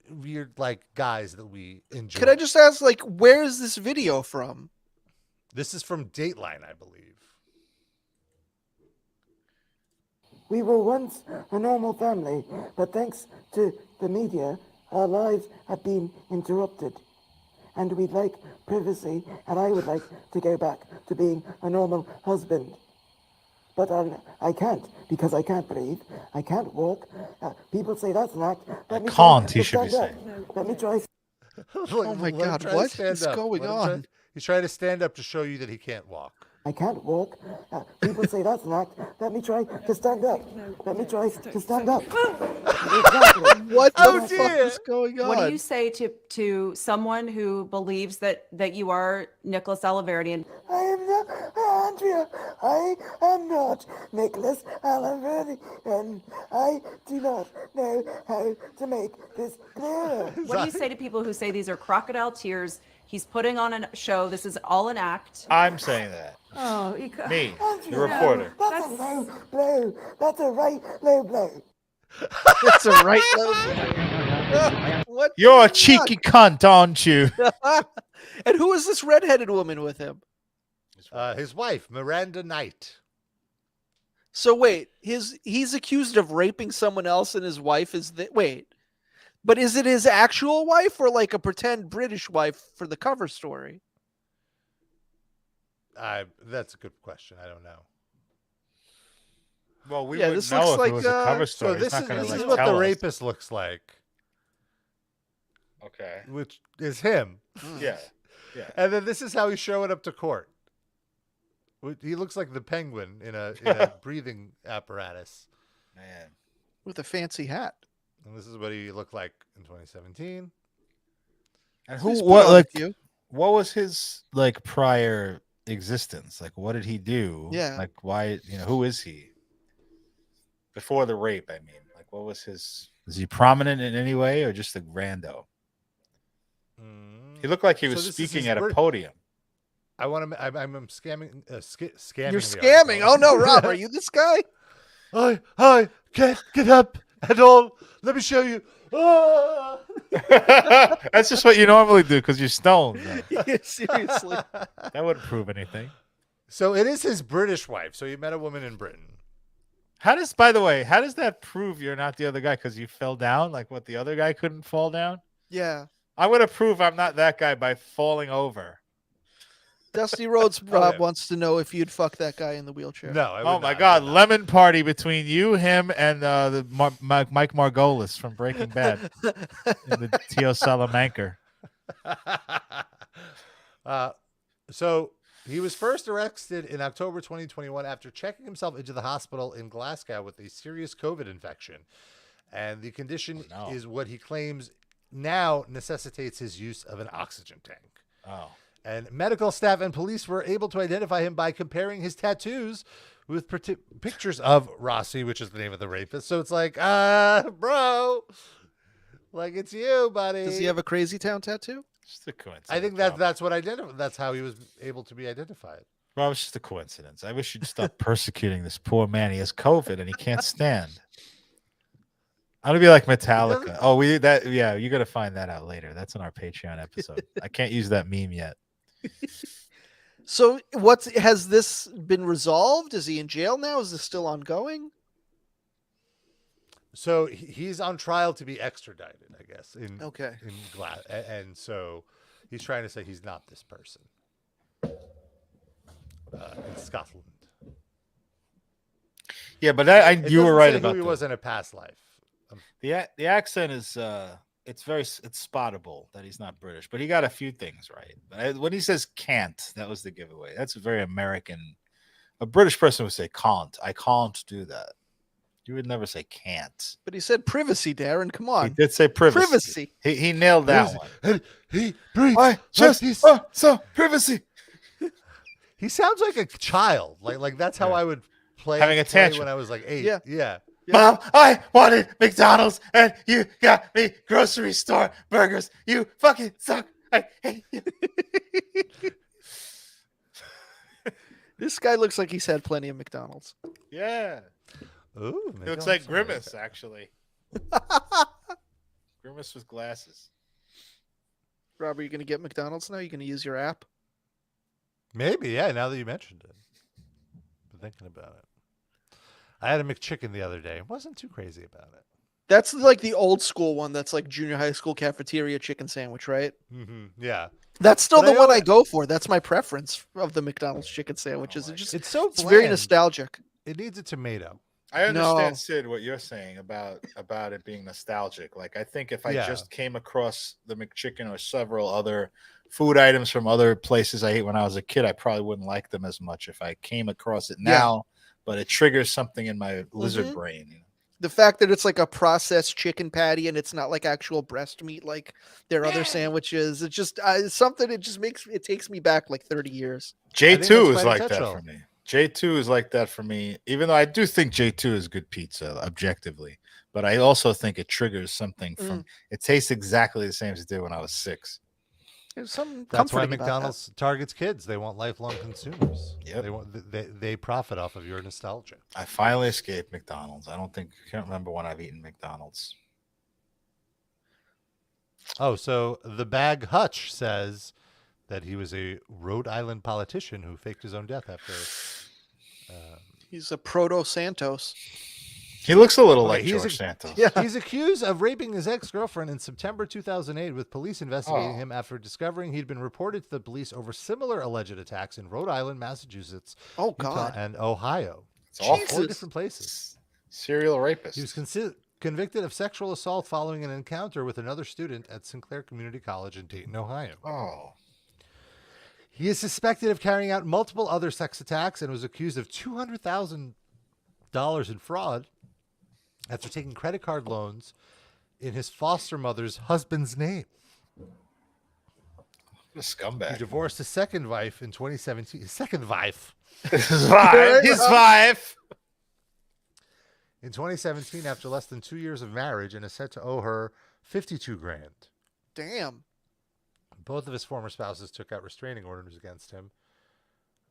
like guys that we enjoy. Could I just ask, like, where is this video from? This is from Dateline, I believe. We were once a normal family, but thanks to the media, our lives have been interrupted. And we'd like privacy, and I would like to go back to being a normal husband. But I can't, because I can't breathe, I can't walk. People say that's an act. He should be saying. Let me try. Oh my God, what is going on? He's trying to stand up to show you that he can't walk. I can't walk. People say that's an act. Let me try to stand up. Let me try to stand up. Exactly. What the fuck is going on? What do you say to someone who believes that you are Nicholas Alaverdi? I am not Andrea. I am not Nicholas Alaverdi, and I do not know how to make this clearer. What do you say to people who say these are crocodile tears? He's putting on a show. This is all an act. I'm saying that. Oh, Me, the reporter. That's a low blow. That's a right low blow. That's a right low. What? You're a cheeky cunt, aren't you? And who is this redheaded woman with him? His wife, Miranda Knight. So wait, he's accused of raping someone else, and his wife is wait. But is it his actual wife or like a pretend British wife for the cover story? That's a good question. I don't know. Well, we Yeah, wouldn't this know looks if like, it was a cover story. So It's this not is, gonna, this like, is what tell the us. rapist looks like. Okay. Which is him. Yeah. Yeah. And then this is how he's showing up to court. He looks like the penguin in a breathing apparatus. Man. With a fancy hat. And this is what he looked like in 2017. And He's what put on what was his like prior existence? Like what did he do? Yeah. Like why, who is he? Before the rape, I mean. Like what was his is he prominent in any way or just a rando? He looked like he was speaking at a podium. I'm scamming. Scamming. You're scamming. Oh no, Rob, are you this guy? Hi, get up at all. Let me show you. Ah! That's just what you normally do because you're stoned. Yeah, seriously. That wouldn't prove anything. So it is his British wife. So he met a woman in Britain. By the way, how does that prove you're not the other guy? Because you fell down? Like what, the other guy couldn't fall down? Yeah. I'm going to prove I'm not that guy by falling over. Dusty Rhodes Rob wants to know if you'd fuck that guy in the wheelchair. No. I would Oh my not. God! Lemon party between you, him, and Mike Margolis from Breaking Bad in the Tio Salamanca. So he was first arrested in October 2021 after checking himself into the hospital in Glasgow with a serious COVID infection, and the condition is what he claims now necessitates his use of an oxygen tank. Oh. And medical staff and police were able to identify him by comparing his tattoos with pictures of Rossi, which is the name of the rapist. So it's like, bro, like it's you, buddy. Does he have a Crazy Town tattoo? Just a coincidence. I think that's how he was able to be identified. Well, it's just a coincidence. I wish you'd stop persecuting this poor man. He has COVID and he can't stand. I'm gonna be like Metallica. Oh, you're gonna find that out later. That's in our Patreon episode. I can't use that meme yet. So has this been resolved? Is he in jail now? Is this still ongoing? So he's on trial to be extradited, I guess. And so he's trying to say he's not this person in Scotland. Yeah, but you were right about who he was in a past life. The accent is it's spottable that he's not British, but he got a few things right. But when he says can't, that was the giveaway. That's a very American. A British person would say can't. I can't do that. You would never say can't. But he said privacy, Darren. Come on. He did say privacy. He nailed that one. He breathes. Privacy. He sounds like a child. Like that's how I would play Having a tantrum when I was like 8. Yeah. Yeah. Mom, I wanted McDonald's and you got me grocery store burgers. You fucking suck. I hate you. This guy looks like he's had plenty of McDonald's. Yeah. Ooh, He looks like Grimace, actually. Grimace with glasses. Rob, are you going to get McDonald's now? You going to use your app? Maybe, yeah, now that you mentioned it. Been thinking about it. I had a McChicken the other day. Wasn't too crazy about it. That's like the old school one. That's like junior high school cafeteria chicken sandwich, right? Mm-hmm. Yeah. That's still But the one I go for. That's my preference of the McDonald's chicken sandwiches. It's so it's very bland. nostalgic. It needs a tomato. I understand, No. Sid, what you're saying about it being nostalgic. Like, I think if I Yeah. just came across the McChicken or several other food items from other places I ate when I was a kid, I probably wouldn't like them as much if I came across it now. But it triggers something in my lizard brain. You know? The fact that it's like a processed chicken patty and it's not like actual breast meat like their other sandwiches. It's just something. It just takes me back like 30 years. J2 is like that for me. J2 is like that for me, even though I do think J2 is good pizza objectively, but I also think it triggers something from it tastes exactly the same as it did when I was 6. There's something That's why comforting about McDonald's targets kids. They want lifelong consumers. Yep. They profit off of your nostalgia. I finally escaped McDonald's. I can't remember when I've eaten McDonald's. Oh, so the Bag Hutch says that he was a Rhode Island politician who faked his own death after. He's a proto Santos. He looks a little Okay, like George Santos. Yeah. He's accused of raping his ex-girlfriend in September 2008, with police investigating him after discovering he'd been reported to the police over similar alleged attacks in Rhode Island, Massachusetts, Oh Utah, God. and Ohio. It's awful. 4 different places. Serial rapist. He was convicted of sexual assault following an encounter with another student at Sinclair Community College in Dayton, Ohio. Oh. He is suspected of carrying out multiple other sex attacks and was accused of $200,000 in fraud after taking credit card loans in his foster mother's husband's name. What a scumbag. He divorced his second wife in 2017. His second wife. His wife. In 2017, after less than 2 years of marriage, and is said to owe her $52,000. Damn. Both of his former spouses took out restraining orders against him.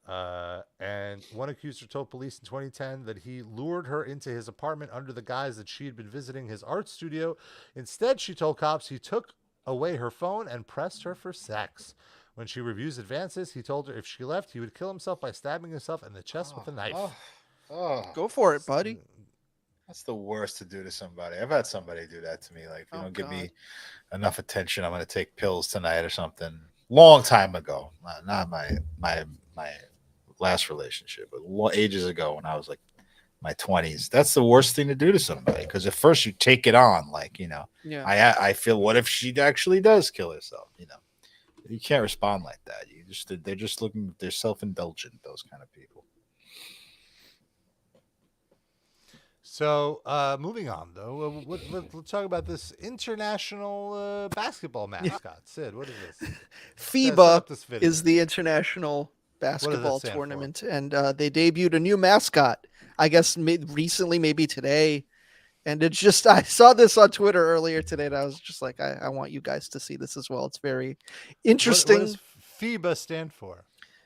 And one accuser told police in 2010 that he lured her into his apartment under the guise that she had been visiting his art studio. Instead, she told cops he took away her phone and pressed her for sex. When she refused advances, he told her if she left, he would kill himself by stabbing himself in the chest with a knife. Go for it, buddy. That's the worst to do to somebody. I've had somebody do that to me. Like, if you don't give me enough attention, I'm going to take pills tonight or something. Long time ago. Not my last relationship, but ages ago when I was like my 20s. That's the worst thing to do to somebody, because at first you take it on, like, you know, I feel, what if she actually does kill herself? You know, you can't respond like that. They're just looking, they're self-indulgent, those kind of people. So, moving on, though, let's talk about this international basketball mascot. Sid, what is this? FIBA is the international basketball stand tournament, and they debuted a new mascot, I guess recently, maybe today. And it's just, I saw this on Twitter earlier today, and I was just like, I want you guys to see this as well. It's very interesting. What does FIBA stand for?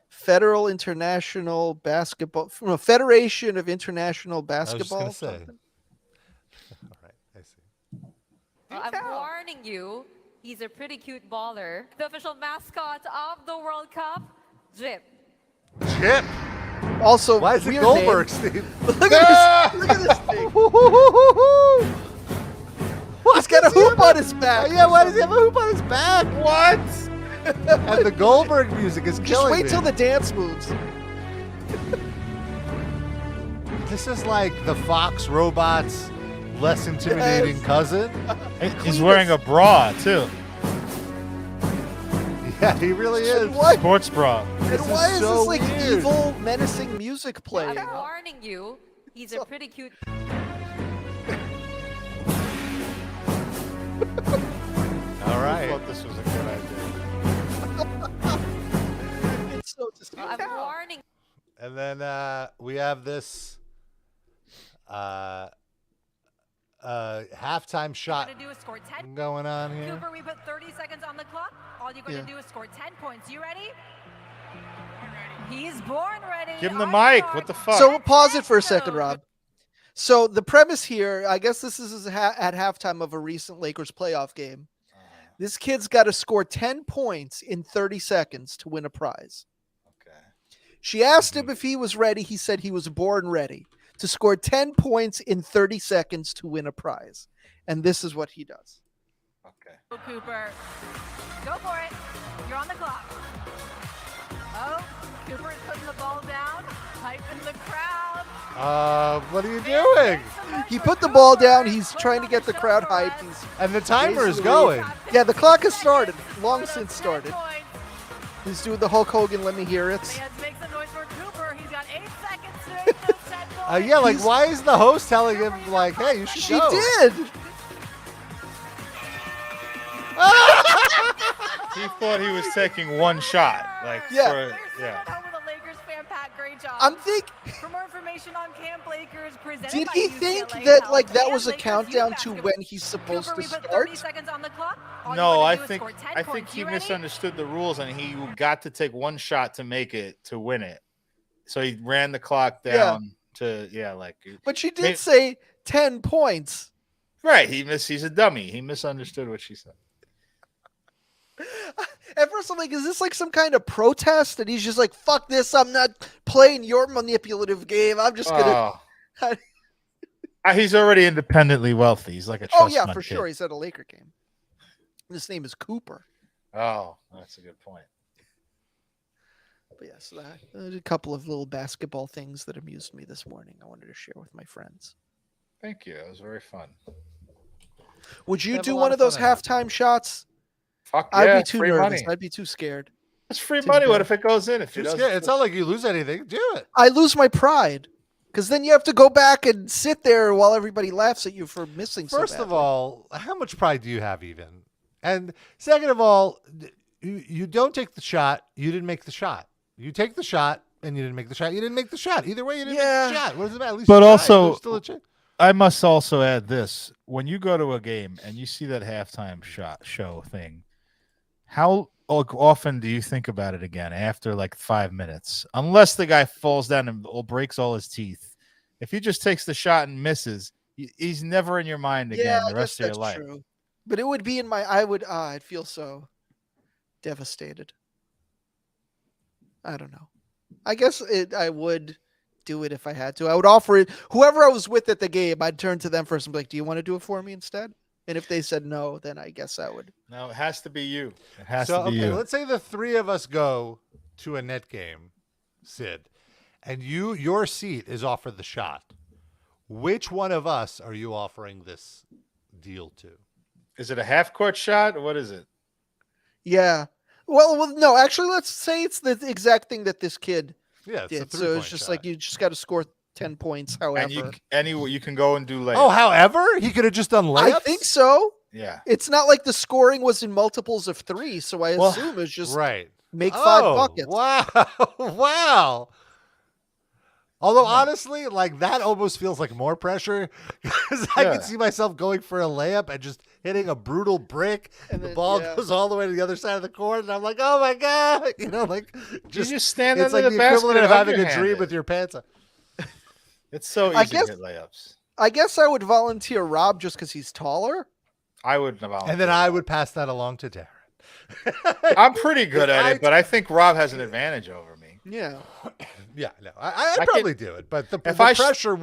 Federal International Basketball, from a Federation of International Basketball. I was just gonna say. All right, I see. Well, I'm warning you, he's a pretty cute baller. The official mascot of the World Cup, Jip. Chip. Also, why is it weird Goldberg, name. Steve? Look at this! Look at this thing. He's got a hoop on his back. Yeah, why does he have a hoop on his back? What? And the Goldberg music is Just killing wait me. till the dance moves. This is like the Fox robot's less intimidating cousin. He's wearing a bra, too. Yeah, he really is. What? Sports bra. And why is so this like weird. evil, menacing music playing? I'm warning you, he's a pretty cute. All right. I thought this was a good idea. It's so disgusting. I'm warning. And then we have this halftime shot Gonna do is score 10. going on here. Cooper, we put 30 seconds on the clock. All you're going to do is score 10 points. You ready? He's born ready. Give him the mic. What the fuck? So pause it for a second, Rob. So the premise here, I guess this is at halftime of a recent Lakers playoff game. This kid's got to score 10 points in 30 seconds to win a prize. Okay. She asked him if he was ready. He said he was born ready to score 10 points in 30 seconds to win a prize. And this is what he does. Okay. Cooper, go for it. You're on the clock. Oh, Cooper is putting the ball down. Hype in the crowd. What are you doing? He put the ball down. He's trying to get the crowd hyped. And the timer is going. Yeah, the clock has started. Long since started. He's doing the Hulk Hogan, let me hear it. Make some noise for Cooper. He's got 8 seconds to make those 10 points. Yeah, like why is the host telling him like, hey, you should go? She did. He thought he was taking one shot. Like, Yeah. Great job. I'm thinking. For more information on Camp Lakers, presented Did by he UCLA think Health that like that and was a Lakers countdown Youth to Basketball. when he's supposed Cooper, to we put start? 30 seconds on the clock. All you No, gotta I do is think score 10 points. he You ready? misunderstood the rules, and he got to take one shot to make it to win it. So he ran the clock down to But she did say 10 points. Right, he's a dummy. He misunderstood what she said. At first, I'm like, is this like some kind of protest? And he's just like, fuck this. I'm not playing your manipulative game. I'm just going to. He's already independently wealthy. He's like a trust Oh, yeah, fund for kid. sure. He's at a Laker game. His name is Cooper. Oh, that's a good point. But yes, a couple of little basketball things that amused me this morning. I wanted to share with my friends. Thank you. It was very fun. Would you Have a do lot one of of those fun at halftime shots? Fuck I'd yeah, be too free nervous. money. I'd be too scared. It's free Too money. What bad. if it goes in? If it does, It's not like you lose anything. Do it. I lose my pride because then you have to go back and sit there while everybody laughs at you for missing. First so of all, how much pride do you have even? And second of all, you don't take the shot. You didn't make the shot. You take the shot and you didn't make the shot. You didn't make the shot. Either way, you didn't make the shot. What does it matter? At least But you tried. also, There's still a chance. I must also add this: when you go to a game and you see that halftime show thing, how often do you think about it again after like 5 minutes? Unless the guy falls down and breaks all his teeth. If he just takes the shot and misses, he's never in your mind again the rest of your life. True. But it would be in my. I'd feel so devastated. I don't know. I guess I would do it if I had to. I would offer it. Whoever I was with at the game, I'd turn to them first and be like, "Do you want to do it for me instead?" And if they said no, then I guess I would. No, it has to be you. It has So, to be okay, you. let's say the three of us go to a net game, Sid, and your seat is offered the shot. Which one of us are you offering this deal to? Is it a half court shot or what is it? Yeah. Well, no. Actually, let's say it's the exact thing that this kid did. So it's just like you just got to score 10 points. However, And you can go and do layups. Oh, however, he could have just done layups. I think so. Yeah. It's not like the scoring was in multiples of 3, so I assume it's just make 5 buckets. Wow, wow. Although honestly, like that almost feels like more pressure because I can see myself going for a layup and just hitting a brutal brick, and the ball goes all the way to the other side of the court, and I'm like, oh my god, like just stand It's under like the the equivalent basket of having a underhanded. dream with your pants on. It's so I easy guess- to hit layups. I guess I would volunteer Rob just because he's taller. I would volunteer. And then I would pass that along to Darren. I'm pretty good at it, but I think Rob has an advantage over me. Yeah. Yeah, no, I'd probably do it, but the If I pressure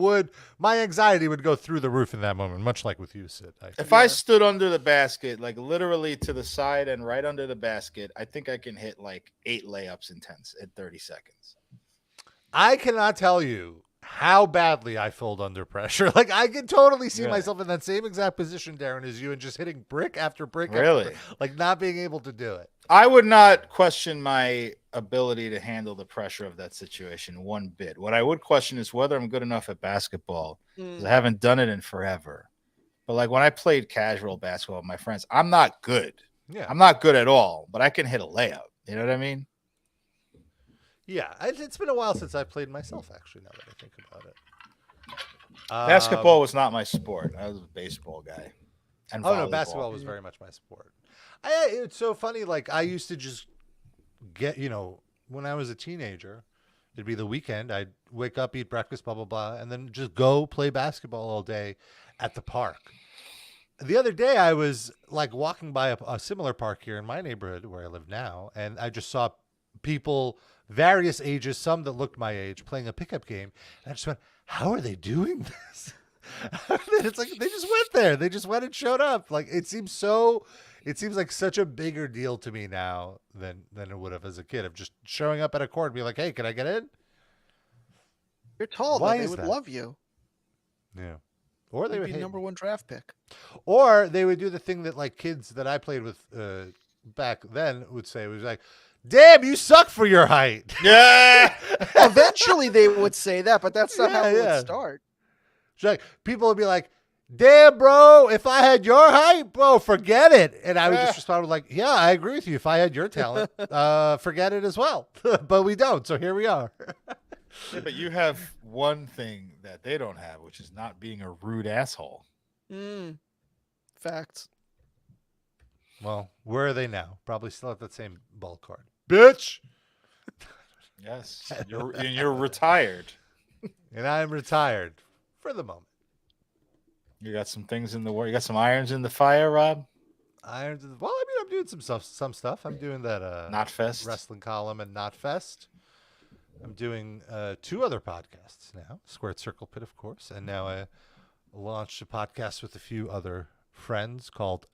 my anxiety would go through the roof in that moment, much like with you, Sid. If I stood under the basket, like literally to the side and right under the basket, I think I can hit like 8 layups in 30 seconds. I cannot tell you how badly I fold under pressure. Like I can totally see myself in that same exact position, Darren, as you, and just hitting brick after brick. Really? After brick, like not being able to do it. I would not question my ability to handle the pressure of that situation one bit. What I would question is whether I'm good enough at basketball, 'cause I haven't done it in forever. But like when I played casual basketball with my friends, I'm not good. Yeah. I'm not good at all, but I can hit a layup. You know what I mean? Yeah, it's been a while since I played myself, actually, now that I think about it. Basketball was not my sport. I was a baseball guy. And no, volleyball. basketball was very much my sport. It's so funny. Like I used to just get, when I was a teenager, it'd be the weekend. I'd wake up, eat breakfast, blah, blah, blah, and then just go play basketball all day at the park. The other day I was like walking by a similar park here in my neighborhood where I live now. And I just saw people, various ages, some that looked my age, playing a pickup game. And I just went, how are they doing this? It's like they just went there. They just went and showed up. Like it seems like such a bigger deal to me now than it would have as a kid of just showing up at a court and be like, hey, can I get in? You're tall, Why though. They is would that? love you. Yeah. Or they You'd would be hate number 1 draft pick. Or they would do the thing that like kids that I played with back then would say. It was like, damn, you suck for your height. Yeah. Eventually they would say that, but that's not how it would start. So, like, people would be like, damn, bro, if I had your height, bro, forget it. And I would just respond with like, yeah, I agree with you. If I had your talent, forget it as well. But we don't. So here we are. Yeah, but you have one thing that they don't have, which is not being a rude asshole. Facts. Well, where are they now? Probably still at that same ball card. Bitch. Yes. You're retired. And I'm retired for the moment. You got some things in the work. You got some irons in the fire, Rob? Irons in the... Well, I mean, I'm doing some stuff. I'm doing that Knotfest wrestling column and Knotfest. I'm doing 2 other podcasts now. Squared Circle Pit, of course. And now I launched a podcast with a few other friends called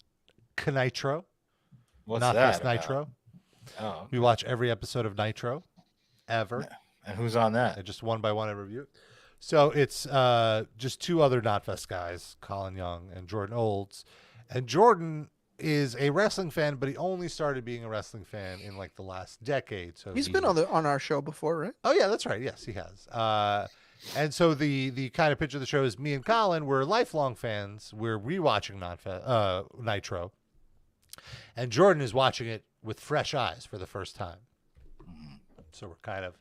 Knitro. What's Knotfest that? Nitro. Oh. We watch every episode of Nitro ever. And who's on that? I just one by one I review it. So it's just 2 other Knotfest guys, Colin Young and Jordan Olds. And Jordan is a wrestling fan, but he only started being a wrestling fan in like the last decade. So He's been on our show before, right? Oh yeah, that's right. Yes, he has. And so the kind of pitch of the show is me and Colin, we're lifelong fans. We're rewatching Nitro. And Jordan is watching it with fresh eyes for the first time. So we're kind of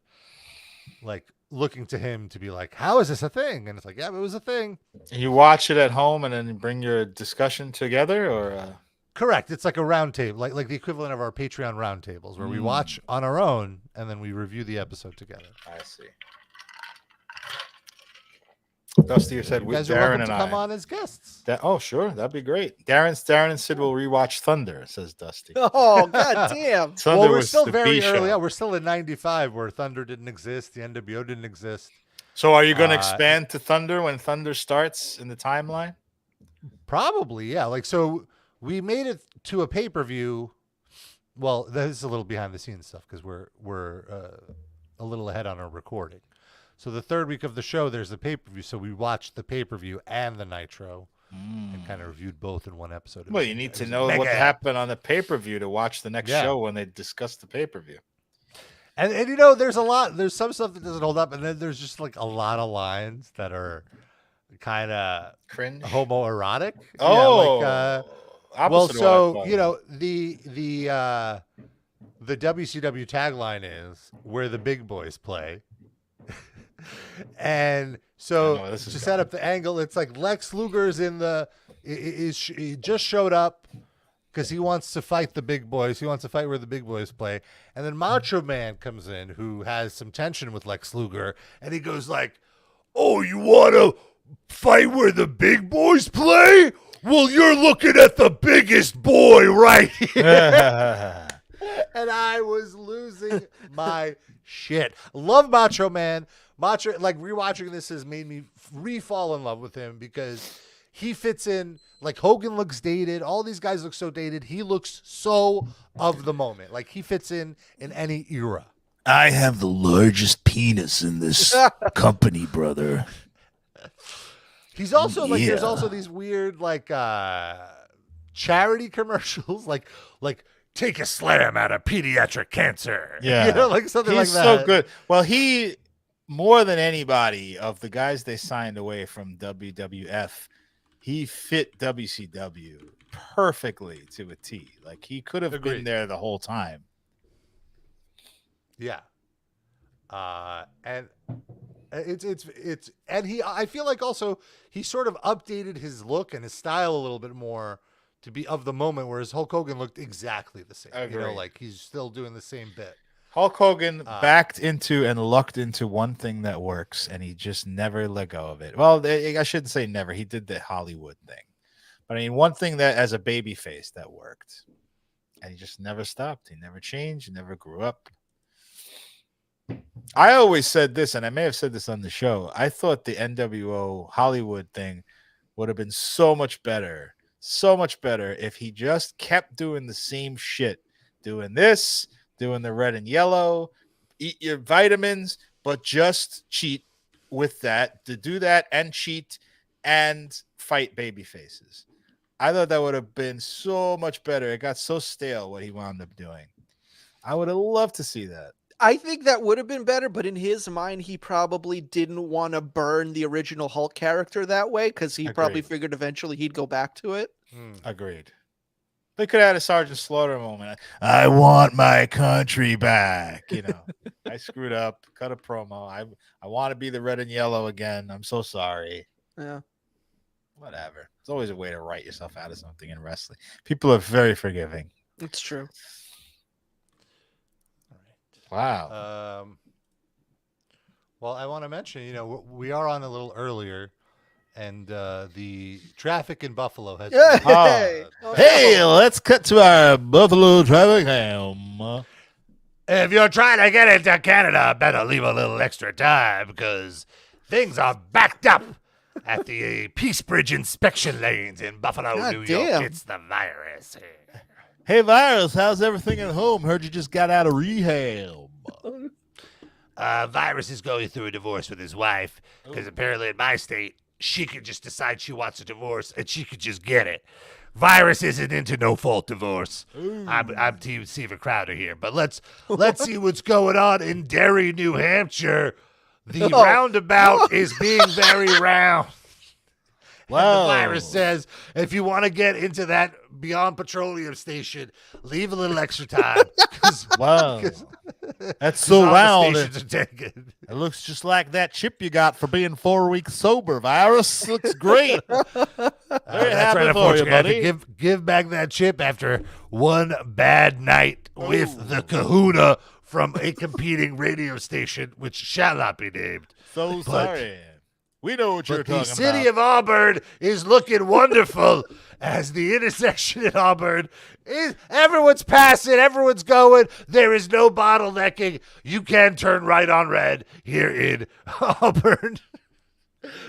like looking to him to be like, how is this a thing? And it's like, yeah, it was a thing. You watch it at home and then bring your discussion together, or Correct. It's like a round table, like the equivalent of our Patreon round tables, where we watch on our own and then we review the episode together. I see. Dusty, you said you with guys are Darren welcome and to come on as guests. Oh, sure, that'd be great. Darren and Sid will rewatch Thunder, says Dusty. Oh, god damn! Thunder well, we're was still the very B early. show. On. We're still in '95, where Thunder didn't exist, the NWO didn't exist. So, are you going to expand to Thunder when Thunder starts in the timeline? Probably, yeah. Like, so we made it to a pay-per-view. Well, this is a little behind the scenes stuff because we're a little ahead on our recording. So the 3rd week of the show, there's the pay-per-view. So we watched the pay-per-view and the Nitro and kind of reviewed both in one episode. Well, you need to know what happened on the pay-per-view to watch the next show when they discuss the pay-per-view. And there's some stuff that doesn't hold up, and then there's just like a lot of lines that are kind of cringe, homoerotic. Oh, yeah, like, well, so the WCW tagline is "Where the big boys play," and so to set up the angle, it's like Lex Luger's he just showed up. Because he wants to fight the big boys. He wants to fight where the big boys play. And then Macho Man comes in, who has some tension with Lex Luger. And he goes like, oh, you want to fight where the big boys play? Well, you're looking at the biggest boy right here. And I was losing my shit. Love Macho Man. Rewatching this has made me re-fall in love with him because he fits in. Like, Hogan looks dated. All these guys look so dated. He looks so of the moment. Like, he fits in any era. I have the largest penis in this company, brother. He's also like, there's also these weird charity commercials, like take a slam out of pediatric cancer. Yeah, like something He's like that. so good. Well, he more than anybody of the guys they signed away from WWF. He fit WCW perfectly to a T. Like, he could have been there the whole time. Yeah. And It's and I feel like also he sort of updated his look and his style a little bit more to be of the moment, whereas Hulk Hogan looked exactly the same. You know, like he's still doing the same bit. Hulk Hogan backed into and lucked into one thing that works, and he just never let go of it. Well, I shouldn't say never. He did the Hollywood thing. But I mean, one thing that as a baby face that worked, and he just never stopped. He never changed. He never grew up. I always said this, and I may have said this on the show. I thought the NWO Hollywood thing would have been so much better if he just kept doing the same shit, doing this, doing the red and yellow, eat your vitamins, but just cheat with that, to do that and cheat and fight baby faces. I thought that would have been so much better. It got so stale what he wound up doing. I would have loved to see that. I think that would have been better, but in his mind, he probably didn't want to burn the original Hulk character that way because he probably figured eventually he'd go back to it. Agreed. They could have had a Sergeant Slaughter moment. I want my country back. You know, I screwed up. Cut a promo. I want to be the red and yellow again. I'm so sorry. Yeah. Whatever. There's always a way to write yourself out of something in wrestling. People are very forgiving. It's true. Wow. Well, I want to mention, you know, we are on a little earlier, and the traffic in Buffalo has. Hey, let's cut to our Buffalo traffic jam. If you're trying to get into Canada, better leave a little extra time because things are backed up at the Peace Bridge inspection lanes in Buffalo, New York. It's the virus. Hey, Virus, how's everything at home? Heard you just got out of rehab. Virus is going through a divorce with his wife because apparently in my state, she could just decide she wants a divorce and she could just get it. Virus isn't into no-fault divorce. I'm Team Stephen Crowder here, but let's see what's going on in Derry, New Hampshire. The roundabout is being very round. Wow. And the virus says, if you want to get into that Beyond Petroleum station, leave a little extra time. Wow. That's so round. It looks just like that chip you got for being 4 weeks sober. Virus looks great. Very happy for you, buddy. Give back that chip after one bad night with the kahuna from a competing radio station, which shall not be named. So sorry. We know what you're talking about. The city of Auburn is looking wonderful as the intersection in Auburn is. Everyone's passing, everyone's going. There is no bottlenecking. You can turn right on red here in Auburn.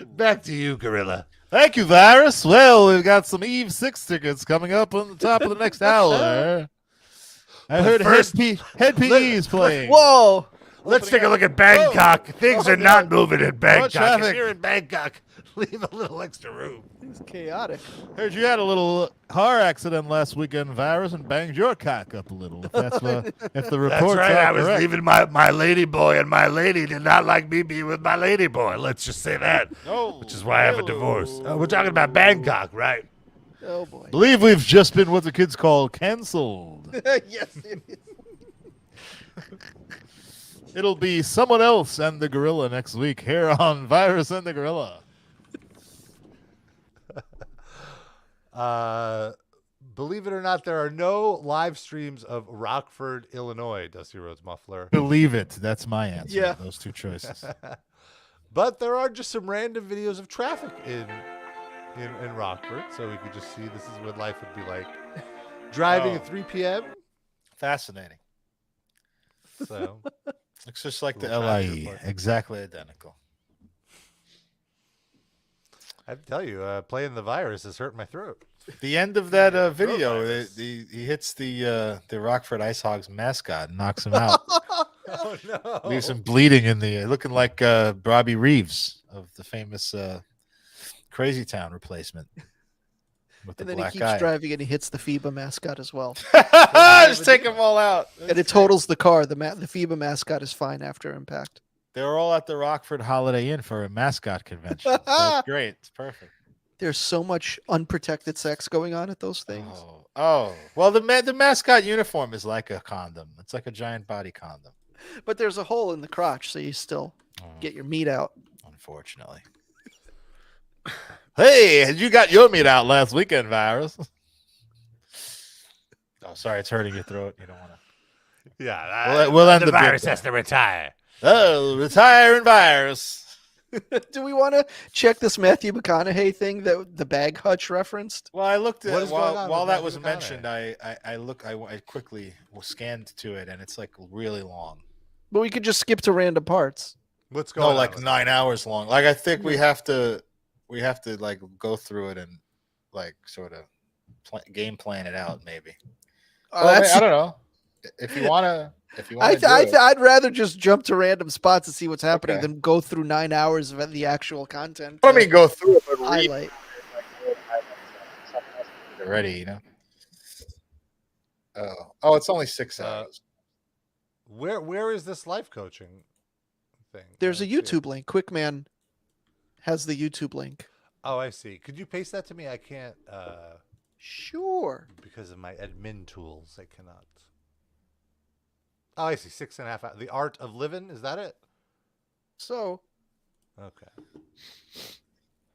Back to you, Gorilla. Thank you, Virus. Well, we've got some Eve 6 tickets coming up on the top of the next hour. I heard Head PE is playing. Whoa. Let's take a look at Bangkok. Things are not moving in Bangkok. If you're in Bangkok, leave a little extra room. It's chaotic. Heard you had a little car accident last weekend, Virus, and banged your cock up a little. If that's if the reports That's right. are I was correct. leaving my lady boy, and my lady did not like me being with my lady boy. Let's just say that. Which is why I have a divorce. We're talking about Bangkok, right? Oh boy. Believe we've just been what the kids call canceled. Yes, it is. It'll be someone else and the Gorilla next week here on Virus and the Gorilla. Believe it or not, there are no live streams of Rockford, Illinois, Dusty Rhodes Muffler. Believe it. That's my answer. Yeah. Those two choices. But there are just some random videos of traffic in Rockford, so we could just see this is what life would be like. Driving at 3 p.m. Fascinating. So looks just like the LIE. LIE. Exactly identical. I have to tell you, playing the virus has hurt my throat. The end of that video, he hits the Rockford Ice Hogs mascot and knocks him out. Oh no! Leaves him bleeding in the looking like Robbie Reeves of the famous Crazy Town replacement. With And the then he black keeps eye. driving and he hits the FIBA mascot as well. Just take them all out. And it totals the car. The FIBA mascot is fine after impact. They were all at the Rockford Holiday Inn for a mascot convention. So it's great. It's perfect. There's so much unprotected sex going on at those things. Oh, well, the mascot uniform is like a condom. It's like a giant body condom. But there's a hole in the crotch, so you still get your meat out. Unfortunately. Hey, you got your meat out last weekend, Virus. Oh, sorry, it's hurting your throat. You don't want to. Yeah, We'll end the the bit virus there. has to retire. Oh, retiring Virus. Do we want to check this Matthew McConaughey thing that the bag hutch referenced? Well, I looked at What is going on while with that Matthew was McConaughey? mentioned. I quickly scanned to it, and it's like really long. But we could just skip to random parts. What's No, going on? like with 9 hours long. Like I think we have to like go through it and like sort of game plan it out. Maybe. Well, I don't know. If you want to. I'd rather just jump to random spots and see what's happening Okay. than go through 9 hours of the actual content. I mean, go through it, but highlight. Ready, you know. Oh, it's only 6 hours. Where is this life coaching thing? There's a YouTube link. Quickman has the YouTube link. Oh, I see. Could you paste that to me? I can't. Sure. Because of my admin tools, I cannot. Oh, I see. 6.5 hours. The Art of Living. Is that it? So. Okay.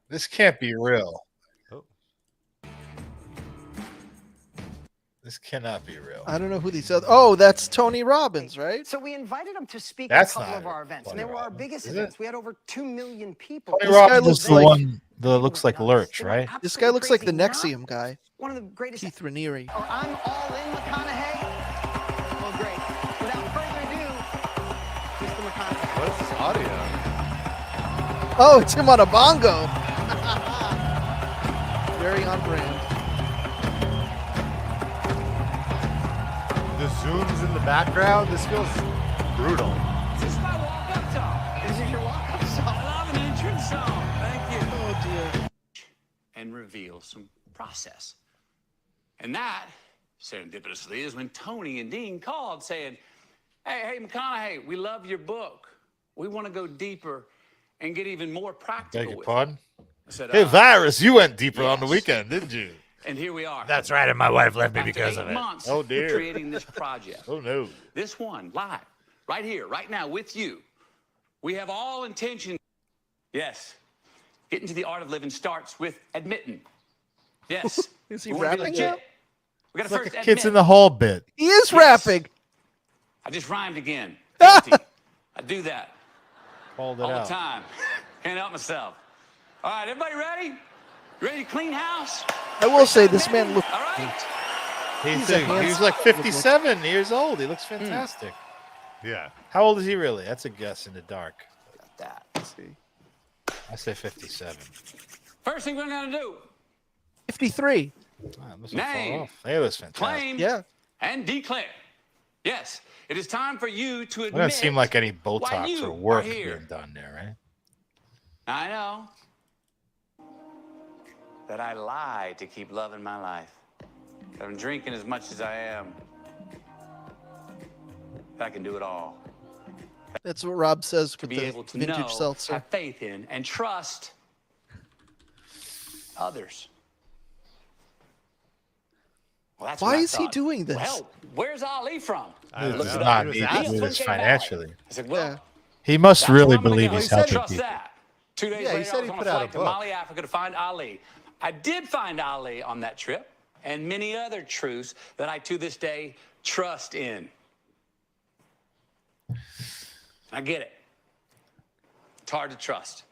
This can't be real. Oh. This cannot be real. I don't know who these other. Oh, that's Tony Robbins, right? So we invited him to speak That's at a couple not of our events, and Tony they were our Robbins, biggest is it? events. We had over 2 million people. Tony This guy Robbins looks is the like- one that looks like Lurch, right? This guy looks like the Crazy. Nexium guy. One of the greatest. Keith Raniere. Or I'm all in McConaughey. Well, great. Without further ado, Mr. McConaughey. What is this audio? Oh, it's him on a bongo. Very on brand. The zooms in the background. This feels brutal. This is my walk-up song. This is your walk-up song. I love an entrance song. Thank you. Oh, dear. And reveal some process. And that, serendipitously, is when Tony and Dean called saying, hey, McConaughey, we love your book. We want to go deeper and get even more practical Beg your with pardon? it. I said, Hey, Virus, you went deeper on the weekend, didn't you? And here we are. That's right, and my wife left me After because 8 of it. months Oh, dear. creating this project. Oh, no. This one, live, right here, right now, with you. We have all intention. Yes. Getting to the art of living starts with admitting. Yes. Is he We wanna be rapping legit. now? We gotta It's like first a Kids in admit. the Hall bit. He is Yes. rapping. I just rhymed again. Guilty. I do that Called it all out. the time. Can't help myself. All right, everybody ready? You ready to clean house? I will say this man looks. All right. He's like 57 years old. He looks fantastic. Yeah. How old is he really? That's a guess in the dark. That. Let's see. I say 57. First thing we're gonna do: 53. Wow, must have fallen name, off. He looks fantastic. claim, Yeah. and declare. Yes, it is time for you to It admit. doesn't seem like any why Botox you or work are here. being done there, right? I know that I lied to keep loving my life. That I'm drinking as much as I am. That I can do it all. That's what Rob says To with be the able to vintage know, seltzer. have faith in, and trust others. Well, that's Why what I is he thought. doing this? Well, where's Ali from? I don't This know. is not He was easy to asking. do this Funky Valley. financially. I said, well, Yeah. He must that's really where I'm gonna believe go. he's He said, helping trust people. that. 2 days Yeah, he later, said I he was on put a out a flight to book. Mali, Africa to find Ali. I did find Ali on that trip, and many other truths that I, to this day, trust in. I get it. It's hard to trust.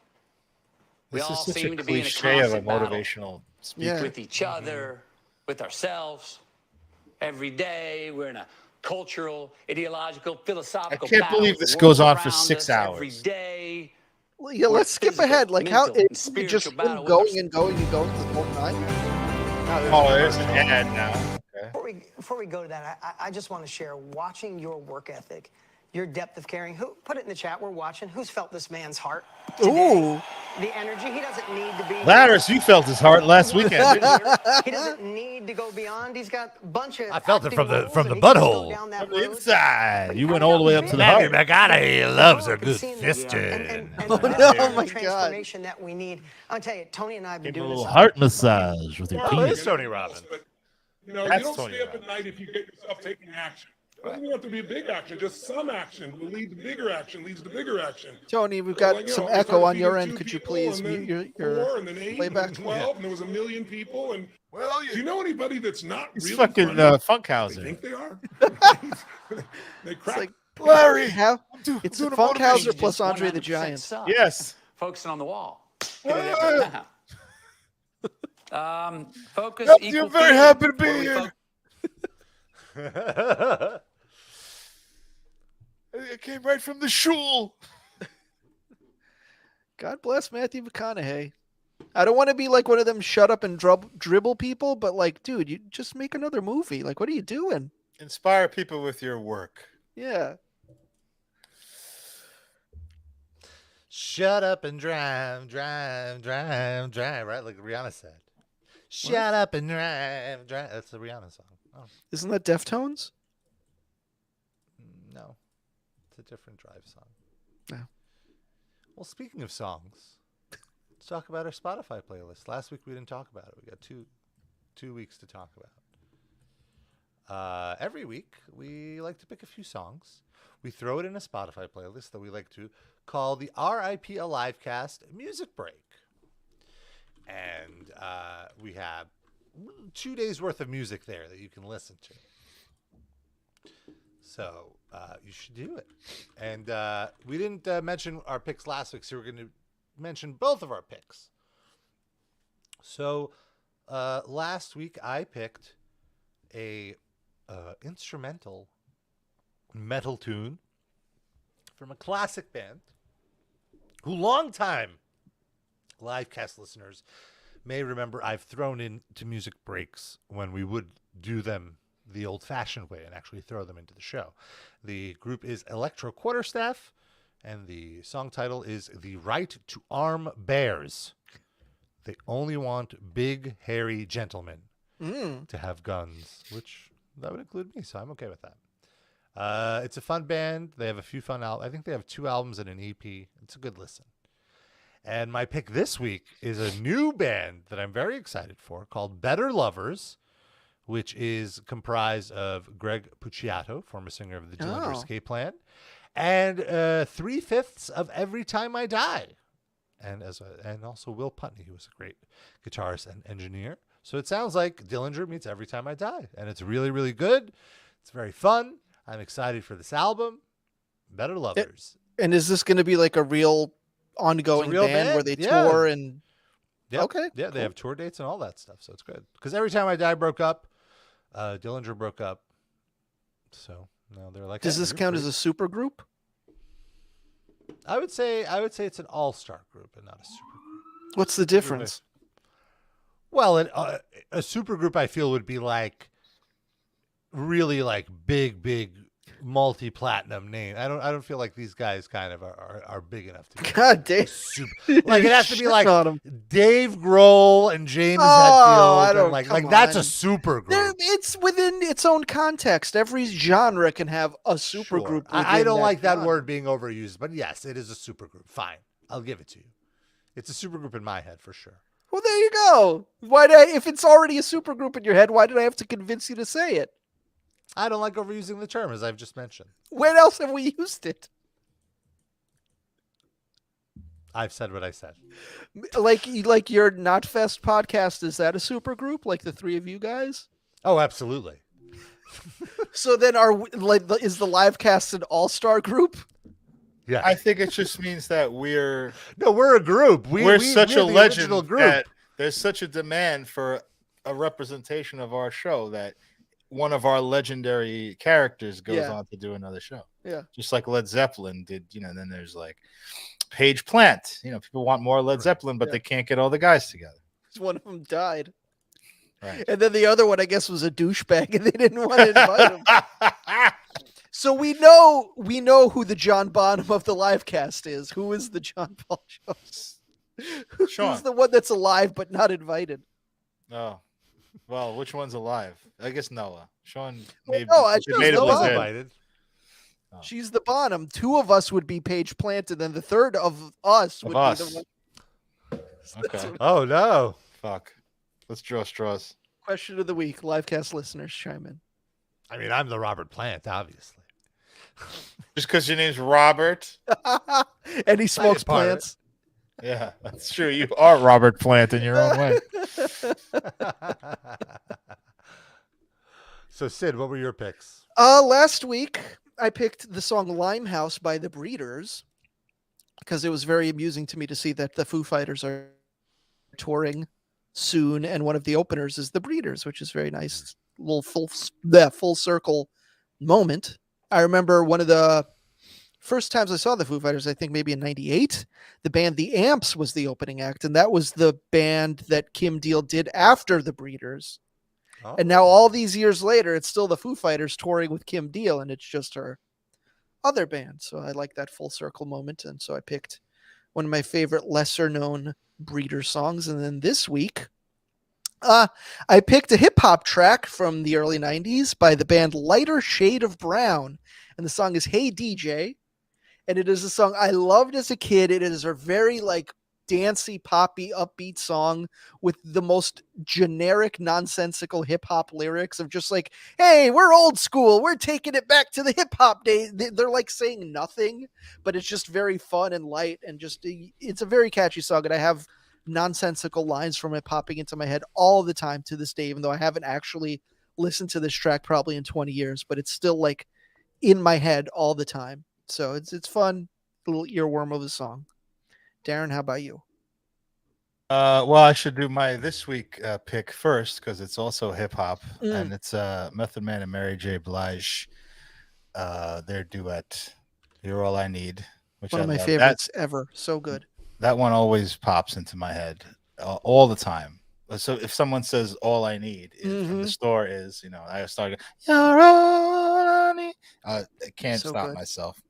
We This all is such seem a to be in a cliche of a constant battle motivational speaker. Yeah. with each other, with ourselves. Every day, we're in a cultural, ideological, philosophical I can't battle believe with the this goes world on for around 6 us Every hours. day. Well, yeah, We're let's skip physical, ahead. Like how mental, it and could just spiritual him battle with going and going and going the whole time. Oh, there's an ad now. Okay. Before we go to that, I just want to share, watching your work ethic, your depth of caring. Who put it in the chat? We're watching. Who's felt this man's heart today? Ooh. The energy. He doesn't need to be. Ladders, you felt his heart last weekend. Didn't you? He doesn't need to go beyond. He's got a bunch of. I felt it from the acting from the roles, and he can just go butthole. down that From the road. inside. You went all the way up to the Matthew heart. McConaughey loves a good Seeing fisting. Oh, that's no, the my God. transformation that we need. I'll tell you, Tony and I have been Give him a doing little this. heart massage with your Oh, penis. it's Tony Robbins. You know, That's you don't Tony stay up Robbins. at night if you get yourself taking action. It doesn't have to be big action, just some action will lead to bigger action, leads to bigger action. Tony, we've got some echo on your end. Could you please mute your and then 8, playback? and then 12, and there was 1 million people. And well, do you know anybody that's not It's really fucking funny? Funkhauser. They think they are. They crack. Like Larry, it's Funkhauser plus Andre the Giant. Yes. Focusing on the wall. Ah! Focus. Yep, equal you're very footing. happy to be Where we here. focus- It came right from the shul. God bless Matthew McConaughey. I don't want to be like one of them shut up and dribble people, but like, dude, you just make another movie. Like, what are you doing? Inspire people with your work. Yeah. Shut up and drive, right? Like Rihanna said. Shut up and drive. That's a Rihanna song. Oh, Isn't that Deftones? no. It's a different Drive song. No. Well, speaking of songs, let's talk about our Spotify playlist. Last week we didn't talk about it. We got two weeks to talk about. Every week we like to pick a few songs. We throw it in a Spotify playlist that we like to call the RIP Livecast Music Break. And we have 2 days worth of music there that you can listen to. So you should do it. And we didn't mention our picks last week, so we're going to mention both of our picks. So last week I picked a instrumental metal tune from a classic band who longtime Livecast listeners may remember I've thrown into music breaks when we would do them the old-fashioned way and actually throw them into the show. The group is Electro Quarterstaff, and the song title is The Right to Arm Bears. They only want big, hairy gentlemen to have guns, which that would include me, so I'm okay with that. It's a fun band. They have a few fun albums. I think they have 2 albums and an EP. It's a good listen. And my pick this week is a new band that I'm very excited for called Better Lovers, which is comprised of Greg Puciato, former singer of the Dillinger Escape Plan, and 3/5 of Every Time I Die. And also Will Putney, who was a great guitarist and engineer. So it sounds like Dillinger meets Every Time I Die. And it's really, really good. It's very fun. I'm excited for this album. Better Lovers. And is this going to be like a real ongoing band where they tour and... Yep. Okay. Yeah, they have tour dates and all that stuff. So it's good. Because Every Time I Die broke up. Dillinger broke up. So now they're like... Does this count as a super group? I would say it's an all-star group and not a super group. What's the difference? Well, a super group I feel would be like really like big multi-platinum name. I don't feel like these guys kind of are big enough to be God damn. Like it has to be like on 'em. Dave Grohl and James I Hetfield. don't- And like come that's on. a super group. It's within its own context. Every genre can have a super group. I within don't like that genre. word being overused, but yes, it is a super group. Fine. I'll give it to you. It's a super group in my head for sure. Well, there you go. If it's already a super group in your head, why did I have to convince you to say it? I don't like overusing the term, as I've just mentioned. When else have we used it? I've said what I said. Like your Not Fest podcast, is that a super group? Like the 3 of you guys? Oh, absolutely. So then is the Livecast an all-star group? Yeah. I think it just means that we're a group. We're such we're a the legend original group. that there's such a demand for a representation of our show that one of our legendary characters goes on to do another show. Yeah. Just like Led Zeppelin did, and then there's like Paige Plant. People want more Led Zeppelin, but they can't get all the guys together. One of them died. Right. And then the other one, I guess, was a douchebag, and they didn't want to invite him. So we know who the John Bonham of the Livecast is. Who is the John Paul Jones? Sean. Who's the one that's alive but not invited? Oh, well, which one's alive? I guess Noah. Sean Well, maybe no, I chose Noah. Invited. She's the Bonham. 2 of us would be Paige Plant, and then the third of us would be the one. Okay. Oh no. Fuck. Let's draw straws. Question of the week. Livecast listeners chime in. I mean, I'm the Robert Plant, obviously. Just because your name's Robert. And he smokes plants. Yeah, that's true. You are Robert Plant in your own way. So, Sid, what were your picks? Last week, I picked the song Limehouse by the Breeders because it was very amusing to me to see that the Foo Fighters are touring soon, and one of the openers is the Breeders, which is very nice. Little full circle moment. I remember one of the first times I saw the Foo Fighters, I think maybe in 98, the band The Amps was the opening act, and that was the band that Kim Deal did after the Breeders. Oh. And now all these years later, it's still the Foo Fighters touring with Kim Deal, and it's just her other band. So I like that full circle moment, and so I picked one of my favorite lesser-known Breeders songs. And then this week, I picked a hip-hop track from the early 90s by the band Lighter Shade of Brown, and the song is Hey DJ. And it is a song I loved as a kid. It is a very dancey, poppy, upbeat song with the most generic, nonsensical hip-hop lyrics of just hey, we're old school. We're taking it back to the hip-hop days. They're saying nothing, but it's just very fun and light, and it's a very catchy song. And I have nonsensical lines from it popping into my head all the time to this day, even though I haven't actually listened to this track probably in 20 years, but it's still in my head all the time. So it's fun, little earworm of a song. Darren, how about you? Well, I should do my this week pick first because it's also hip hop, and it's Method Man and Mary J. Blige. Their duet, "You're All I Need," which one of my favorites ever. So good. That one always pops into my head all the time. So if someone says "All I Need" from the store is, I start. You're all I need. I can't stop myself.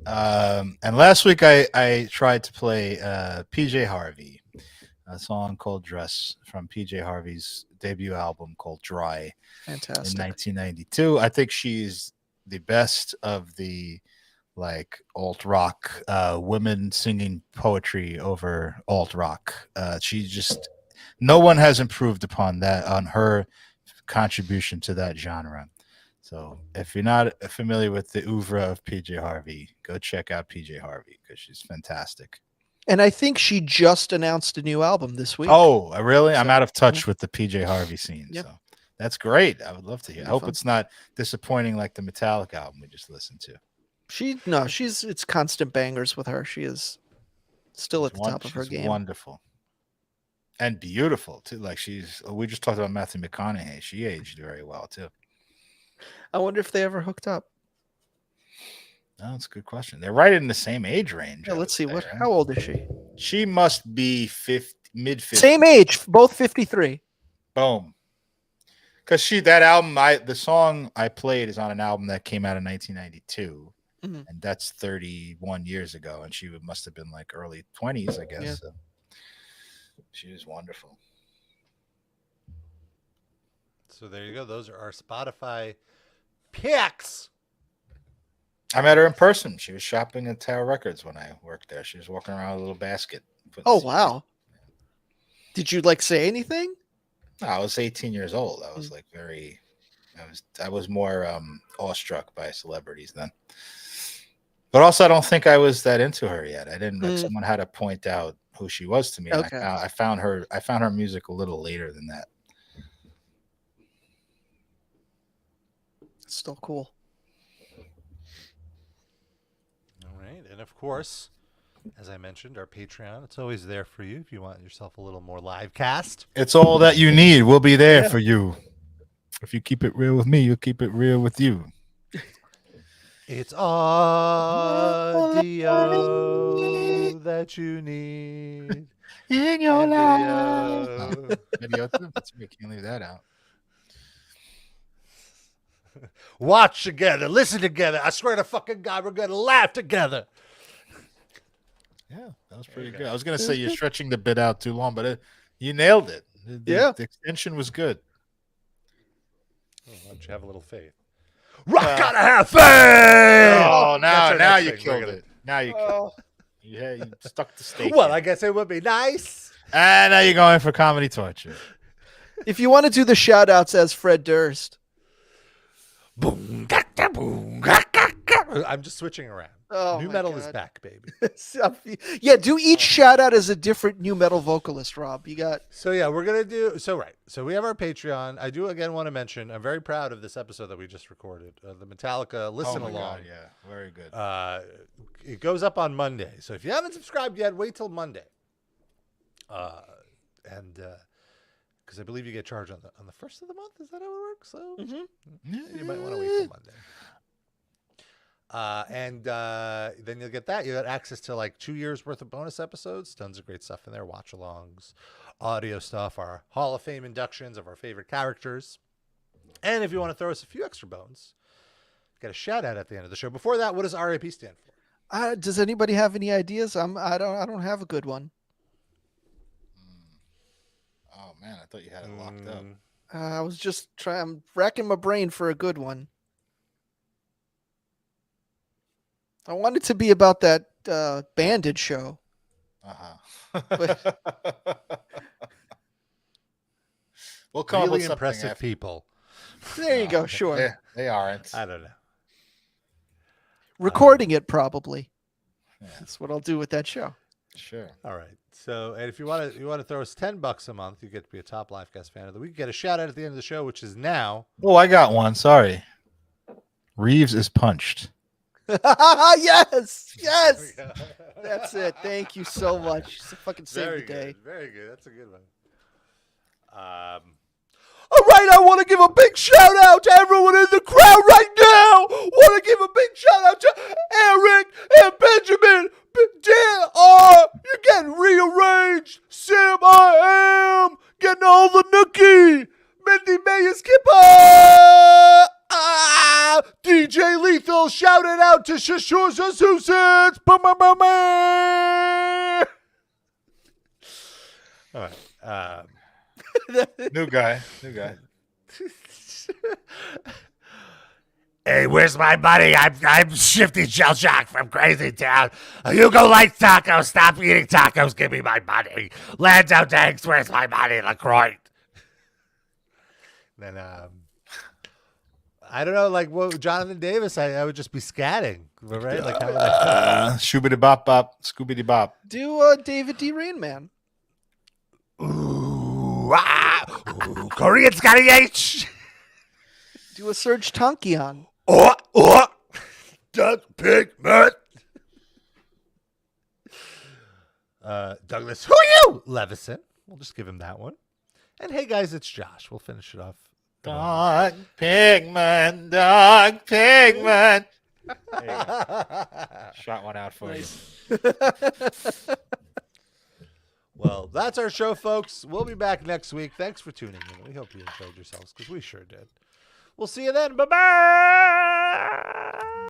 And last week I tried to play PJ Harvey, a song called Dress from PJ Harvey's debut album called Dry. Fantastic. In 1992. I think she's the best of the alt rock women singing poetry over alt rock. No one has improved upon that, on her contribution to that genre. So if you're not familiar with the oeuvre of PJ Harvey, go check out PJ Harvey because she's fantastic. And I think she just announced a new album this week. Oh, really? So, I'm out of touch with the PJ Harvey scene. Yep. So that's great. I would love to hear. I hope it's not disappointing like the Metallica album we just listened to. It's constant bangers with her. She is still at the top of her game. Wonderful. And beautiful too. We just talked about Matthew McConaughey. She aged very well too. I wonder if they ever hooked up. No, that's a good question. They're right in the same age range. Yeah, let's see. How old is she? She must be mid-50s. Same age, both 53. Boom. Because that album, the song I played is on an album that came out in 1992, and that's 31 years ago, and she must have been early 20s, I guess. Yeah. So she was wonderful. So there you go. Those are our Spotify picks. I met her in person. She was shopping at Tower Records when I worked there. She was walking around with a little basket. Oh, wow. Did you say anything? No, I was 18 years old. I was I was more awestruck by celebrities then. But also, I don't think I was that into her yet. I didn't. Someone had to point out who she was to me. Okay. I found her music a little later than that. It's still cool. All right, and of course, as I mentioned, our Patreon. It's always there for you if you want yourself a little more live cast. It's all that you need. We'll be there for you. If you keep it real with me, you'll keep it real with you. It's audio that you need in your life. Video too. We can't leave that out. Watch together, listen together. I swear to fucking God, we're gonna laugh together. Yeah, that was pretty good. I was gonna say you're stretching the bit out too long, but you nailed it. The extension was good. Why don't you have a little faith? Rock gotta have faith. Oh, now you killed it. Now you killed it. Yeah, you stuck the stake. Well, I guess it would be nice. And now you're going for comedy torture. If you want to do the shout outs as Fred Durst. Boom, boom, I'm just switching around. Oh, New my metal God. is back, baby. Yeah, do each shout out as a different new metal vocalist, Rob. You got So yeah, we're gonna do so we have our Patreon. I do again want to mention I'm very proud of this episode that we just recorded, the Metallica listen Oh my along. God, yeah, very good. It goes up on Monday, so if you haven't subscribed yet, wait till Monday. Because I believe you get charged on the first of the month. Is that how it works? So you might want to wait till Monday. And then you'll get that. You got access to like 2 years worth of bonus episodes, tons of great stuff in there, watch alongs, audio stuff, our Hall of Fame inductions of our favorite characters. And if you want to throw us a few extra bones, get a shout out at the end of the show. Before that, what does RAP stand for? does anybody have any ideas? I don't have a good one. Oh man, I thought you had it locked up. I was just I'm racking my brain for a good one. I want it to be about that Bandit show. But We'll come up with Really something impressive after. people. there you go. Sure. They aren't. I don't know. Recording it probably. That's what I'll do with that show. Sure. All right. So, and if you want to throw us $10 a month, you get to be a top Livecast fan of the week. Get a shout out at the end of the show, which is now. Oh, I got one. Sorry. Reeves is punched. Yes. That's it. Thank you so much. Fucking saved the day. Very good. That's a good one. All right, I want to give a big shout out to everyone in the crowd right now. Want to give a big shout out to Eric and Benjamin. Dan R, you're getting rearranged. Sam, I am getting all the nookie. Mindy May is Kipper. DJ Lethal shouted out to Shashusas. All right. New guy. Hey, where's my money? I'm Shifty Shellshock from Crazy Town. Hugo likes tacos. Stop eating tacos. Give me my money. Lando Danks, where's my money? LaCroix. Then I don't know, like what Jonathan Davis, I would just be scatting, right? Like how would I Shoobity bop bop, Scooby Bop. Do David D. Rain Man. Ooh, Korean's got an H. Do a Serge Tankian. Duck Pigment. Douglas, who are you? Levison. We'll just give him that one. And hey guys, it's Josh. We'll finish it off. Dog Pigman. There you go. Shot one out for you. Well, that's our show, folks. We'll be back next week. Thanks for tuning in. We hope you enjoyed yourselves because we sure did. We'll see you then. Bye-bye.